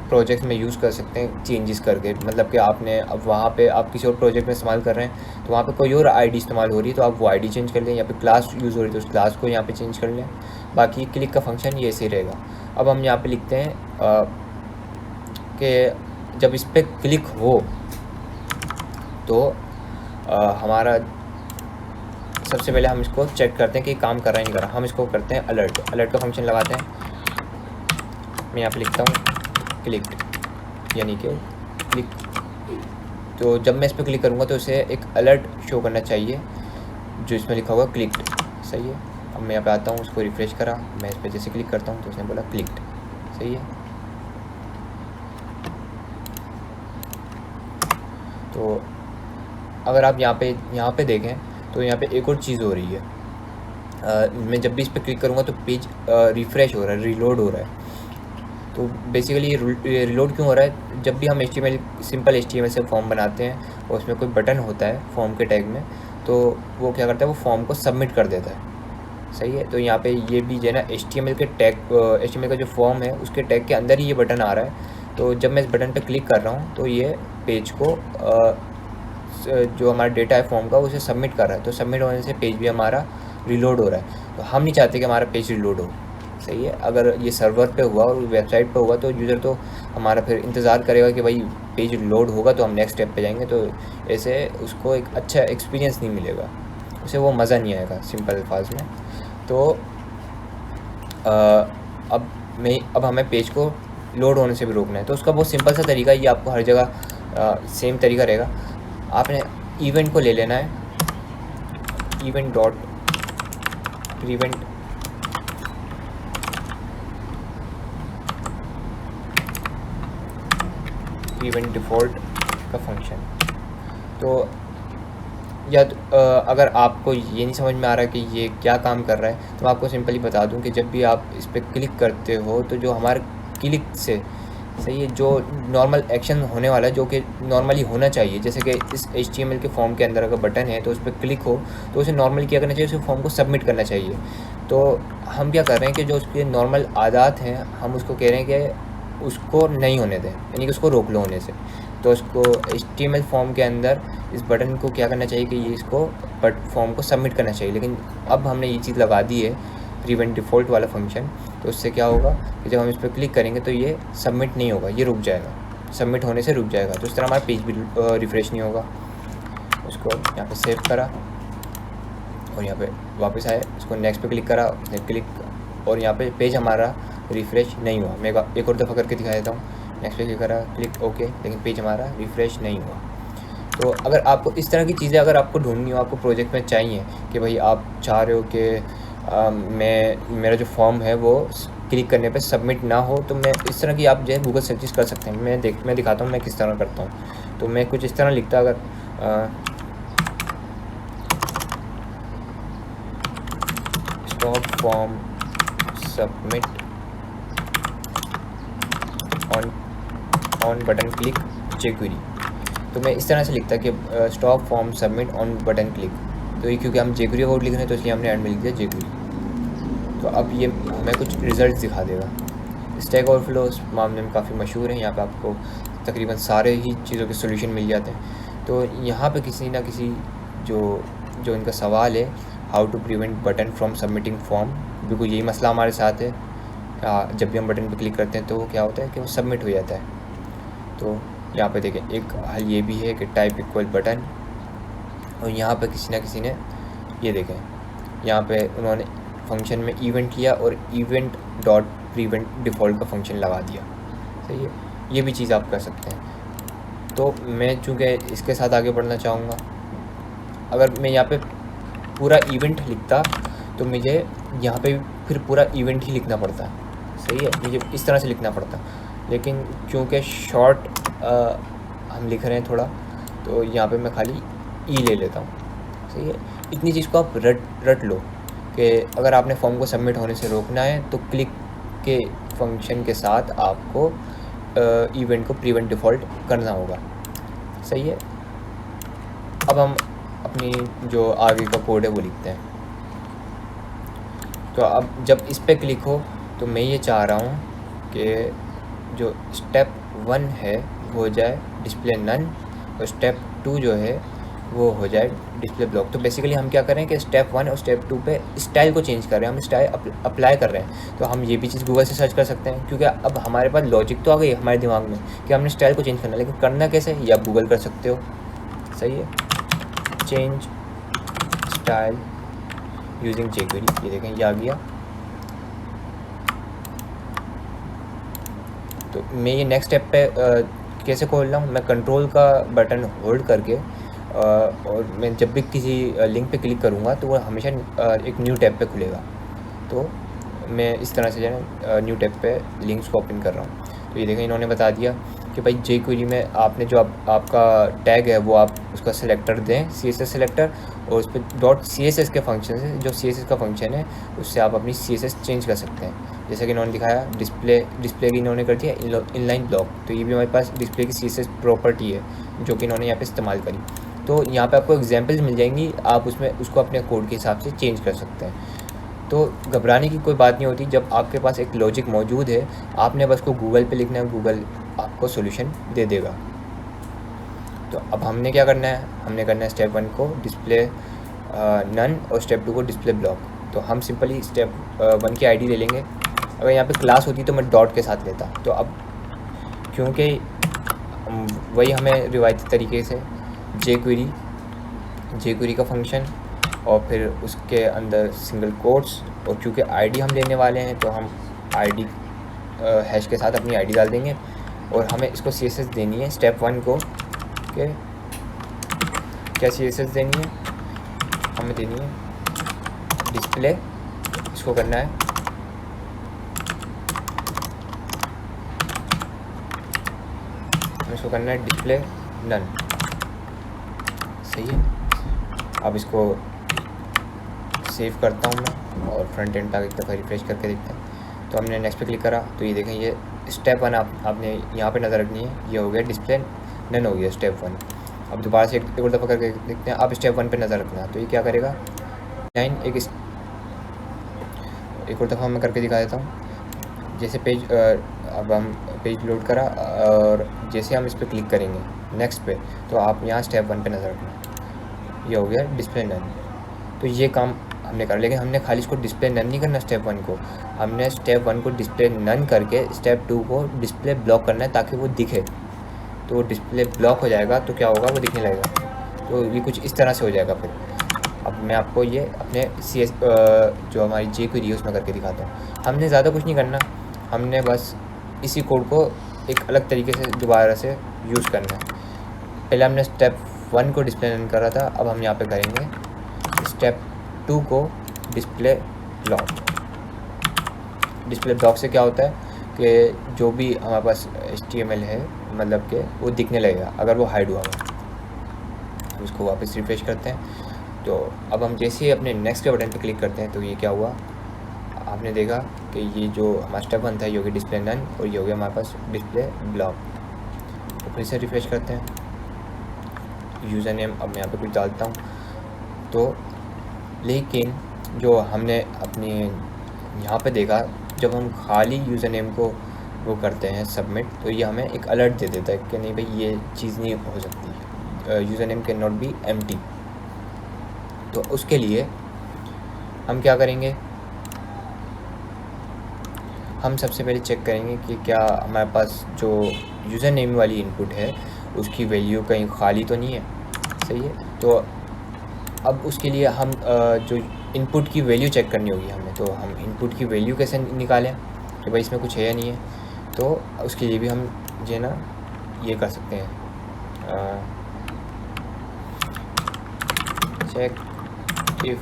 प्रोजेक्ट में यूज़ कर सकते हैं चेंजेस करके। मतलब कि आपने अब वहाँ पे आप किसी और प्रोजेक्ट में इस्तेमाल कर रहे हैं तो वहाँ पे कोई और आईडी इस्तेमाल हो रही है तो आप वो आईडी चेंज कर लें। यहाँ पे क्लास यूज़ हो रही है तो उस क्लास को यहाँ पे चेंज कर लें। बाकी क्लिक का फंक्शन ये ऐसे ही रहेगा। अब हम यहाँ पे लिखते हैं कि जब इस पर क्लिक हो तो हमारा सबसे पहले हम इसको चेक करते हैं कि काम कर रहा है नहीं कर रहा। हम इसको करते हैं अलर्ट। अलर्ट का फंक्शन लगाते हैं। मैं यहाँ पे लिखता हूँ क्लिक्ड, यानी कि क्लिक। तो जब मैं इस पर क्लिक करूँगा तो इसे एक अलर्ट शो करना चाहिए जो इसमें लिखा होगा क्लिक्ड। सही है, अब मैं यहाँ पे आता हूँ, उसको रिफ्रेश करा, मैं इस पर जैसे क्लिक करता हूँ तो उसने बोला क्लिक्ड। सही है, तो अगर आप यहाँ पे देखें तो यहाँ पे एक और चीज़ हो रही है। मैं जब भी इस पर क्लिक करूँगा तो पेज रिफ़्रेश हो रहा है, रीलोड हो रहा है। तो बेसिकली ये रिलोड क्यों हो रहा है? जब भी हम सिंपल HTML से फॉर्म बनाते हैं और उसमें कोई बटन होता है फॉर्म के टैग में, तो वो क्या करता है, वो फॉर्म को सबमिट कर देता है। सही है, तो यहाँ पे ये भी जो है ना HTML के टैग, HTML का जो फॉर्म है उसके टैग के अंदर ही ये बटन आ रहा है। तो जब मैं इस बटन पे क्लिक कर रहा हूँ तो ये पेज को जो हमारा डेटा है फॉर्म का उसे सबमिट कर रहा है। तो सबमिट होने से पेज भी हमारा रिलोड हो रहा है। तो हम नहीं चाहते कि हमारा पेज रिलोड हो। सही है, अगर ये सर्वर पे हुआ और वेबसाइट पे हुआ तो यूज़र तो हमारा फिर इंतज़ार करेगा कि भाई पेज लोड होगा तो हम नेक्स्ट स्टेप पे जाएंगे। तो ऐसे उसको एक अच्छा एक्सपीरियंस नहीं मिलेगा, उसे वो मज़ा नहीं आएगा सिंपल अल्फाज में। तो अब हमें पेज को लोड होने से भी रोकना है। तो उसका बहुत सिंपल सा तरीका, ये आपको हर जगह सेम तरीका रहेगा। आपने इवेंट को ले लेना है, event dot prevent event default का फंक्शन। तो या अगर आपको ये नहीं समझ में आ रहा कि ये क्या काम कर रहा है तो मैं आपको सिंपली बता दूं कि जब भी आप इस पर क्लिक करते हो तो जो हमारे क्लिक से, सही है, जो नॉर्मल एक्शन होने वाला है जो कि नॉर्मली होना चाहिए, जैसे कि इस HTML के फॉर्म के अंदर अगर बटन है तो उस पर क्लिक हो तो उसे नॉर्मली क्या करना चाहिए, उस फॉर्म को सबमिट करना चाहिए। तो हम क्या कर रहे हैं कि जो उसके नॉर्मल आदात हैं हम उसको कह रहे हैं कि उसको नहीं होने दें, यानी कि उसको रोक लो होने से। तो उसको HTML फॉर्म के अंदर इस बटन को क्या करना चाहिए कि ये इसको फॉर्म को सबमिट करना चाहिए। लेकिन अब हमने ये चीज़ लगा दी है प्रीवेंट डिफ़ॉल्ट वाला फंक्शन, तो उससे क्या होगा कि जब हम इस पर क्लिक करेंगे तो ये सबमिट नहीं होगा, ये रुक जाएगा, सबमिट होने से रुक जाएगा। तो इस तरह हमारा पेज भी रिफ़्रेश नहीं होगा। उसको यहाँ पे सेव करा और यहाँ पे वापस आए, इसको नेक्स्ट पे क्लिक करा, उसने क्लिक और यहाँ पे पेज हमारा रिफ़्रेश नहीं हुआ। मैं एक और दफ़ा करके दिखा देता हूँ। नेक्स्ट पे क्लिक करा, क्लिक ओके, लेकिन पेज हमारा रिफ़्रेश नहीं हुआ। तो अगर आपको इस तरह की चीज़ें अगर आपको ढूंढनी हो, आपको प्रोजेक्ट में चाहिए कि भाई आप चाह रहे हो कि मेरा जो फॉर्म है वो क्लिक करने पे सबमिट ना हो, तो मैं इस तरह की आप जो है गूगल सर्चेस कर सकते हैं। मैं दिखाता हूँ मैं किस तरह करता हूँ। तो मैं कुछ इस तरह लिखता, अगर stop form submit on button click jQuery, तो मैं इस तरह से लिखता कि stop form submit on button click. तो ये क्योंकि हम jQuery कोड लिख रहे हैं तो इसलिए हमने एंड में लिख दिया jQuery। तो अब ये हमें कुछ रिजल्ट दिखा देगा। स्टैक ओवरफ्लो इस मामले में काफ़ी मशहूर है, यहाँ पे आपको तकरीबन सारे ही चीज़ों के सोल्यूशन मिल जाते हैं। तो यहाँ पे किसी ना किसी जो इनका सवाल है, how to prevent button from submitting form, बिल्कुल यही मसला हमारे साथ है। जब भी हम बटन पर क्लिक करते हैं तो क्या होता है कि वो सबमिट हो जाता है। तो यहाँ पे देखें, एक हल ये भी है कि टाइप इक्वल बटन, और यहाँ पे किसी ना किसी ने ये देखें, यहाँ पे उन्होंने फंक्शन में इवेंट लिया और इवेंट डॉट प्रीवेंट डिफ़ॉल्ट का फंक्शन लगा दिया। सही है, ये भी चीज़ आप कर सकते हैं। तो मैं चूँकि इसके साथ आगे बढ़ना चाहूँगा, अगर मैं यहाँ पे पूरा इवेंट लिखता तो मुझे यहाँ पे फिर पूरा इवेंट ही लिखना पड़ता। सही है, मुझे इस तरह से लिखना पड़ता, लेकिन चूँकि शॉर्ट हम लिख रहे हैं थोड़ा, तो यहाँ पे मैं खाली ई ले लेता हूँ। सही है, इतनी चीज़ को आप रट लो कि अगर आपने फॉर्म को सबमिट होने से रोकना है तो क्लिक के फंक्शन के साथ आपको इवेंट को प्रीवेंट डिफ़ॉल्ट करना होगा। सही है, अब हम अपनी जो आगे का कोड है वो लिखते हैं। तो अब जब इस पर क्लिक हो तो मैं ये चाह रहा हूँ कि जो स्टेप 1 है वो हो जाए डिस्प्ले नन, और स्टेप 2 जो है वो हो जाए डिस्प्ले ब्लॉक। तो बेसिकली हम क्या करें कि स्टेप 1 और स्टेप 2 पे स्टाइल को चेंज कर रहे हैं, हम स्टाइल अप्लाई कर रहे हैं। तो हम ये भी चीज़ गूगल से सर्च कर सकते हैं, क्योंकि अब हमारे पास लॉजिक तो आ गई हमारे दिमाग में कि हमने स्टाइल को चेंज करना है, लेकिन करना कैसे, ये आप गूगल कर सकते हो। सही है, चेंज स्टाइल यूजिंग jQuery, ये देखें ये आ गया। तो मैं ये नेक्स्ट स्टेप पे कैसे खोल रहा हूँ, मैं कंट्रोल का बटन होल्ड करके और मैं जब भी किसी लिंक पे क्लिक करूँगा तो वो हमेशा एक न्यू टैब पे खुलेगा। तो मैं इस तरह से जो है न्यू टैब पे लिंक्स को ओपन कर रहा हूँ। तो ये देखें इन्होंने बता दिया कि भाई jQuery में आपने जो आपका टैग है वो आप उसका सिलेक्टर दें, CSS सिलेक्टर, और उस पर .css के फंक्शन से, जो CSS का फंक्शन है उससे आप अपनी CSS चेंज कर सकते हैं। जैसे कि इन्होंने दिखाया डिस्प्ले की इन्होंने कर दिया इनलाइन ब्लॉक, तो ये भी हमारे पास डिस्प्ले की CSS प्रॉपर्टी है जो कि इन्होंने यहाँ पे इस्तेमाल करी। तो यहाँ पे आपको एग्जांपल्स मिल जाएंगी, आप उसमें उसको अपने कोड के हिसाब से चेंज कर सकते हैं। तो घबराने की कोई बात नहीं होती, जब आपके पास एक लॉजिक मौजूद है, आपने बस को गूगल पे लिखना है, गूगल आपको सॉल्यूशन दे देगा। तो अब हमने क्या करना है, हमने करना है स्टेप 1 को डिस्प्ले नन और स्टेप 2 को डिस्प्ले ब्लॉक। तो हम सिंपली स्टेप 1 की आईडी ले लेंगे। अगर यहाँ पे क्लास होती तो मैं डॉट के साथ लेता। तो अब क्योंकि वही हमें रिवायती तरीके से jQuery का फंक्शन और फिर उसके अंदर सिंगल कोट्स, और क्योंकि आईडी हम लेने वाले हैं तो हम आईडी हैश के साथ अपनी आईडी डाल देंगे, और हमें इसको CSS देनी है स्टेप 1 को। ओके, क्या CSS देनी है, हमें देनी है डिस्प्ले, इसको करना है इसको करना है डिस्प्ले नन। सही है, अब इसको सेव करता हूँ मैं और फ्रंट एंड तक एक दफ़ा रिफ्रेश करके देखते हैं। तो हमने नेक्स्ट पे क्लिक करा तो ये देखें, ये स्टेप 1 आपने यहाँ पे नज़र रखनी है, ये हो गया डिस्प्ले नन हो गया स्टेप 1। अब दोबारा से एक और दफ़ा करके देखते हैं। अब स्टेप 1 पे नज़र रखना, तो ये क्या करेगा, लाइन एक और दफ़ा मैं करके दिखा देता हूँ। जैसे पेज अब हम पेज लोड करा और जैसे हम इस पर क्लिक करेंगे नेक्स्ट पे, तो आप यहाँ स्टेप 1 पे नज़र रखना, ये हो गया डिस्प्ले नन। तो ये काम हमने करा, लेकिन हमने खाली इसको डिस्प्ले नन नहीं करना स्टेप 1 को, हमने स्टेप 1 को डिस्प्ले नन करके स्टेप 2 को डिस्प्ले ब्लॉक करना है ताकि वो दिखे। तो डिस्प्ले ब्लॉक हो जाएगा तो क्या होगा, वो दिखने लगेगा। तो ये कुछ इस तरह से हो जाएगा। फिर अब मैं आपको ये अपने CS जो हमारी jQuery है उसमें करके दिखाता हूँ। हमने ज़्यादा कुछ नहीं करना, हमने बस इसी कोड को एक अलग तरीके से दोबारा से यूज़ करना है। पहले हमने स्टेप 1 को डिस्प्ले नन करा था, अब हम यहाँ पे करेंगे स्टेप 2 को डिस्प्ले ब्लॉक। डिस्प्ले ब्लॉक से क्या होता है कि जो भी हमारे पास HTML है मतलब कि वो दिखने लगेगा अगर वो हाइड हुआ हो। तो इसको वापस रिफ्रेश करते हैं। तो अब हम जैसे ही अपने नेक्स्ट के बटन पर क्लिक करते हैं तो ये क्या हुआ, आपने देखा कि ये जो हमारा स्टेप 1 था ये हो गया डिस्प्ले नन और ये हो गया हमारे पास डिस्प्ले ब्लॉक। तो फिर से रिफ्रेश करते हैं। यूज़र नेम अब मैं यहाँ पे कुछ डालता हूँ। तो लेकिन जो हमने अपनी यहाँ पे देखा, जब हम खाली यूज़र नेम को वो करते हैं सबमिट, तो ये हमें एक अलर्ट दे देता है कि नहीं भाई ये चीज़ नहीं हो सकती, user name can not be empty. तो उसके लिए हम क्या करेंगे, हम सबसे पहले चेक करेंगे कि क्या हमारे पास जो यूज़र नेम वाली इनपुट है उसकी वैल्यू कहीं खाली तो नहीं है। सही है। तो अब उसके लिए हम जो इनपुट की वैल्यू चेक करनी होगी हमें। तो हम इनपुट की वैल्यू कैसे निकालें कि भाई इसमें कुछ है या नहीं है। तो उसके लिए भी हम जो है ना ये कर सकते हैं, check if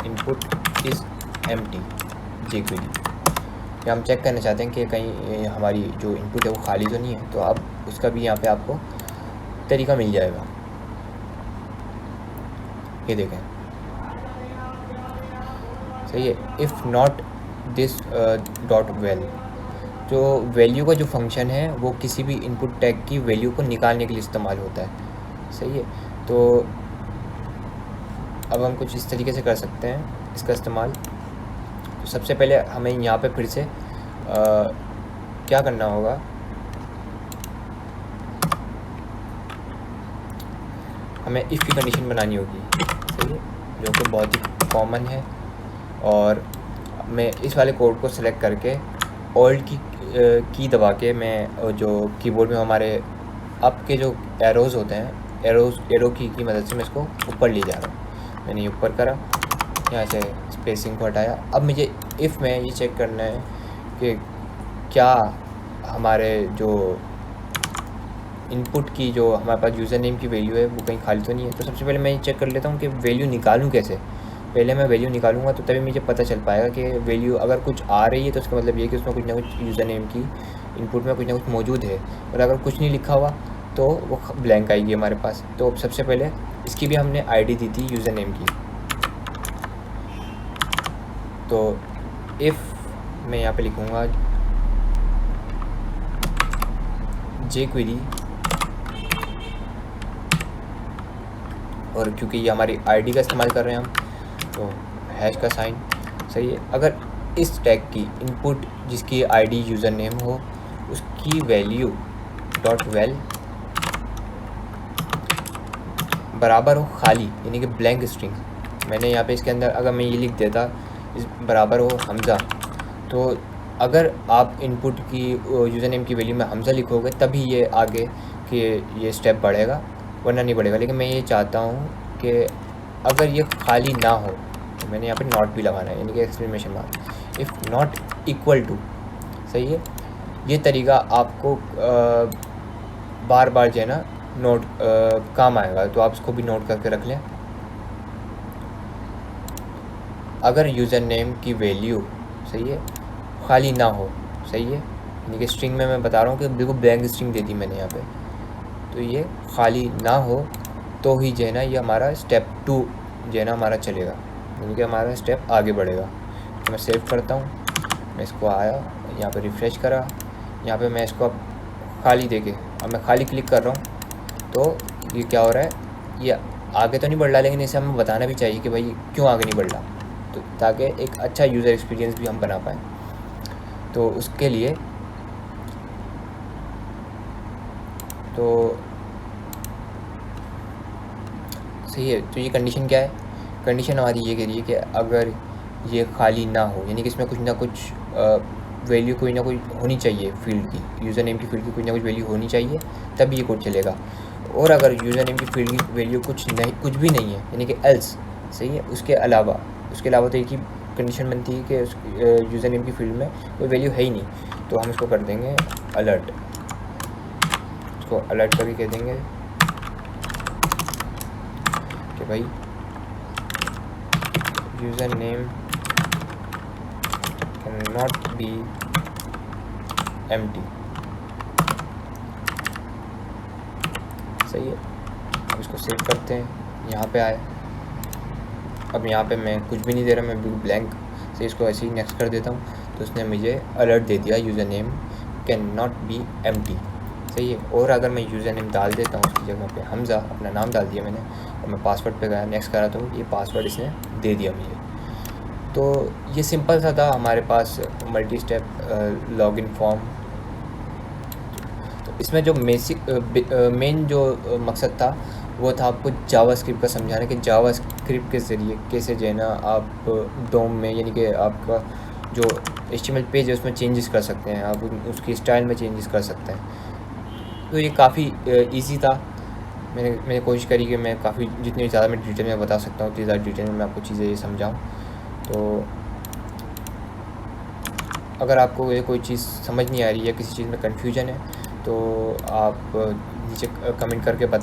input is empty jQuery। या हम चेक करना चाहते हैं कि कहीं हमारी जो इनपुट है वो खाली तो नहीं है। तो अब उसका भी यहाँ पे आपको तरीका मिल जाएगा। ये देखें, सही है। If not this dot well, जो वैल्यू का जो फंक्शन है वो किसी भी इनपुट टैग की वैल्यू को निकालने के लिए इस्तेमाल होता है। सही है। तो अब हम कुछ इस तरीके से कर सकते हैं इसका इस्तेमाल। तो सबसे पहले हमें यहाँ पे फिर से क्या करना होगा, हमें इफ़ की कंडीशन बनानी होगी। सही है, जो कि बहुत ही कॉमन है। और मैं इस वाले कोड को सिलेक्ट करके ऑल्ट की दबा के मैं जो कीबोर्ड में हमारे अप के जो एरोज़ होते हैं, एरो की मदद से मैं इसको ऊपर ले जा रहा हूँ। मैंने ये ऊपर करा, यहाँ से स्पेसिंग को हटाया। अब मुझे इफ़ में ये चेक करना है कि क्या हमारे जो इनपुट की जो हमारे पास यूज़र नेम की वैल्यू है वो कहीं खाली तो नहीं है। तो सबसे पहले मैं ये चेक कर लेता हूँ कि वैल्यू निकालूँ कैसे। पहले मैं वैल्यू निकालूंगा तो तभी मुझे पता चल पाएगा कि वैल्यू अगर कुछ आ रही है तो उसका मतलब ये है कि उसमें कुछ ना कुछ यूज़र नेम की इनपुट में कुछ ना कुछ मौजूद है। और अगर कुछ नहीं लिखा हुआ तो वो ब्लैंक आएगी हमारे पास। तो सबसे पहले इसकी भी हमने आईडी दी थी यूज़र नेम की। तो इफ़ मैं यहाँ पे लिखूँगा jQuery, और क्योंकि ये हमारी आईडी का इस्तेमाल कर रहे हैं हम, तो हैश का साइन। सही है। अगर इस टैग की इनपुट जिसकी आईडी यूज़र नेम हो उसकी वैल्यू डॉट वेल बराबर हो खाली, यानी कि ब्लैंक स्ट्रिंग। मैंने यहाँ पे इसके अंदर अगर मैं ये लिख देता इस बराबर हो हमज़ा, तो अगर आप इनपुट की यूज़र नेम की वैल्यू में हमज़ा लिखोगे तभी ये आगे कि ये स्टेप बढ़ेगा, वरना नहीं बढ़ेगा। लेकिन मैं ये चाहता हूँ कि अगर ये खाली ना हो तो मैंने यहाँ पे नॉट भी लगाना है, यानी कि exclamation mark. If not equal to, सही है। ये तरीका आपको बार बार जो है ना नोट काम आएगा, तो आप इसको भी नोट करके रख लें। अगर यूज़र नेम की वैल्यू, सही है, खाली ना हो, सही है, यानी कि स्ट्रिंग में मैं बता रहा हूँ कि बिल्कुल ब्लैंक स्ट्रिंग दे दी मैंने यहाँ पे, तो ये खाली ना हो तो ही जो है ना ये हमारा स्टेप 2 जो है ना हमारा चलेगा, यानी कि हमारा स्टेप आगे बढ़ेगा। तो मैं सेव करता हूँ, मैं इसको आया यहाँ पे रिफ़्रेश करा, यहाँ पे मैं इसको अब खाली देके अब मैं खाली क्लिक कर रहा हूँ। तो ये क्या हो रहा है, ये आगे तो नहीं बढ़ रहा, लेकिन इसे हमें बताना भी चाहिए कि भाई क्यों आगे नहीं बढ़ रहा, तो ताकि एक अच्छा यूज़र एक्सपीरियंस भी हम बना पाएँ। तो उसके लिए सही है। तो ये कंडीशन क्या है, कंडीशन हमारी ये कह रही है कि अगर ये खाली ना हो, यानी कि इसमें कुछ ना कुछ वैल्यू कोई ना कोई होनी चाहिए फील्ड की, यूज़र नेम की फील्ड की कुछ ना कुछ वैल्यू होनी चाहिए, तभी ये कोड चलेगा। और अगर यूज़र नेम की फील्ड की वैल्यू कुछ भी नहीं है, यानी कि एल्स, सही है, उसके अलावा तो एक ही कंडीशन बनती है कि उस यूज़र नेम की फील्ड में कोई वैल्यू है ही नहीं, तो हम इसको कर देंगे अलर्ट। इसको अलर्ट करके कह देंगे कि भाई user name can not be empty, सही है। अब इसको सेव करते हैं, यहाँ पे आए। अब यहाँ पे मैं कुछ भी नहीं दे रहा, मैं बिल्कुल ब्लैंक से इसको ऐसे ही नेक्स्ट कर देता हूँ, तो उसने मुझे अलर्ट दे दिया user name can not be empty, सही है। और अगर मैं यूज़र नेम डाल देता हूँ उसकी जगह पे हमज़ा, अपना नाम डाल दिया मैंने, और मैं पासवर्ड पे गया नेक्स्ट करा, तो ये पासवर्ड इसने दे दिया मुझे। तो ये सिंपल सा था हमारे पास मल्टी स्टेप लॉगिन फॉर्म। तो इसमें जो मेन जो मकसद था वो था आपको जावास्क्रिप्ट का समझाना, कि जावास्क्रिप्ट के ज़रिए कैसे जो है ना आप डोम में, यानी कि आपका जो HTML पेज है उसमें चेंजेस कर सकते हैं, आप उसकी स्टाइल में चेंजेस कर सकते हैं। तो ये काफ़ी इजी था। मैंने कोशिश करी कि मैं काफ़ी जितनी ज़्यादा मैं डिटेल में बता सकता हूँ उतनी ज़्यादा डिटेल में मैं आपको चीज़ें ये समझाऊँ। तो अगर आपको ये कोई चीज़ समझ नहीं आ रही है, किसी चीज़ में कन्फ्यूजन है, तो आप नीचे कमेंट करके बता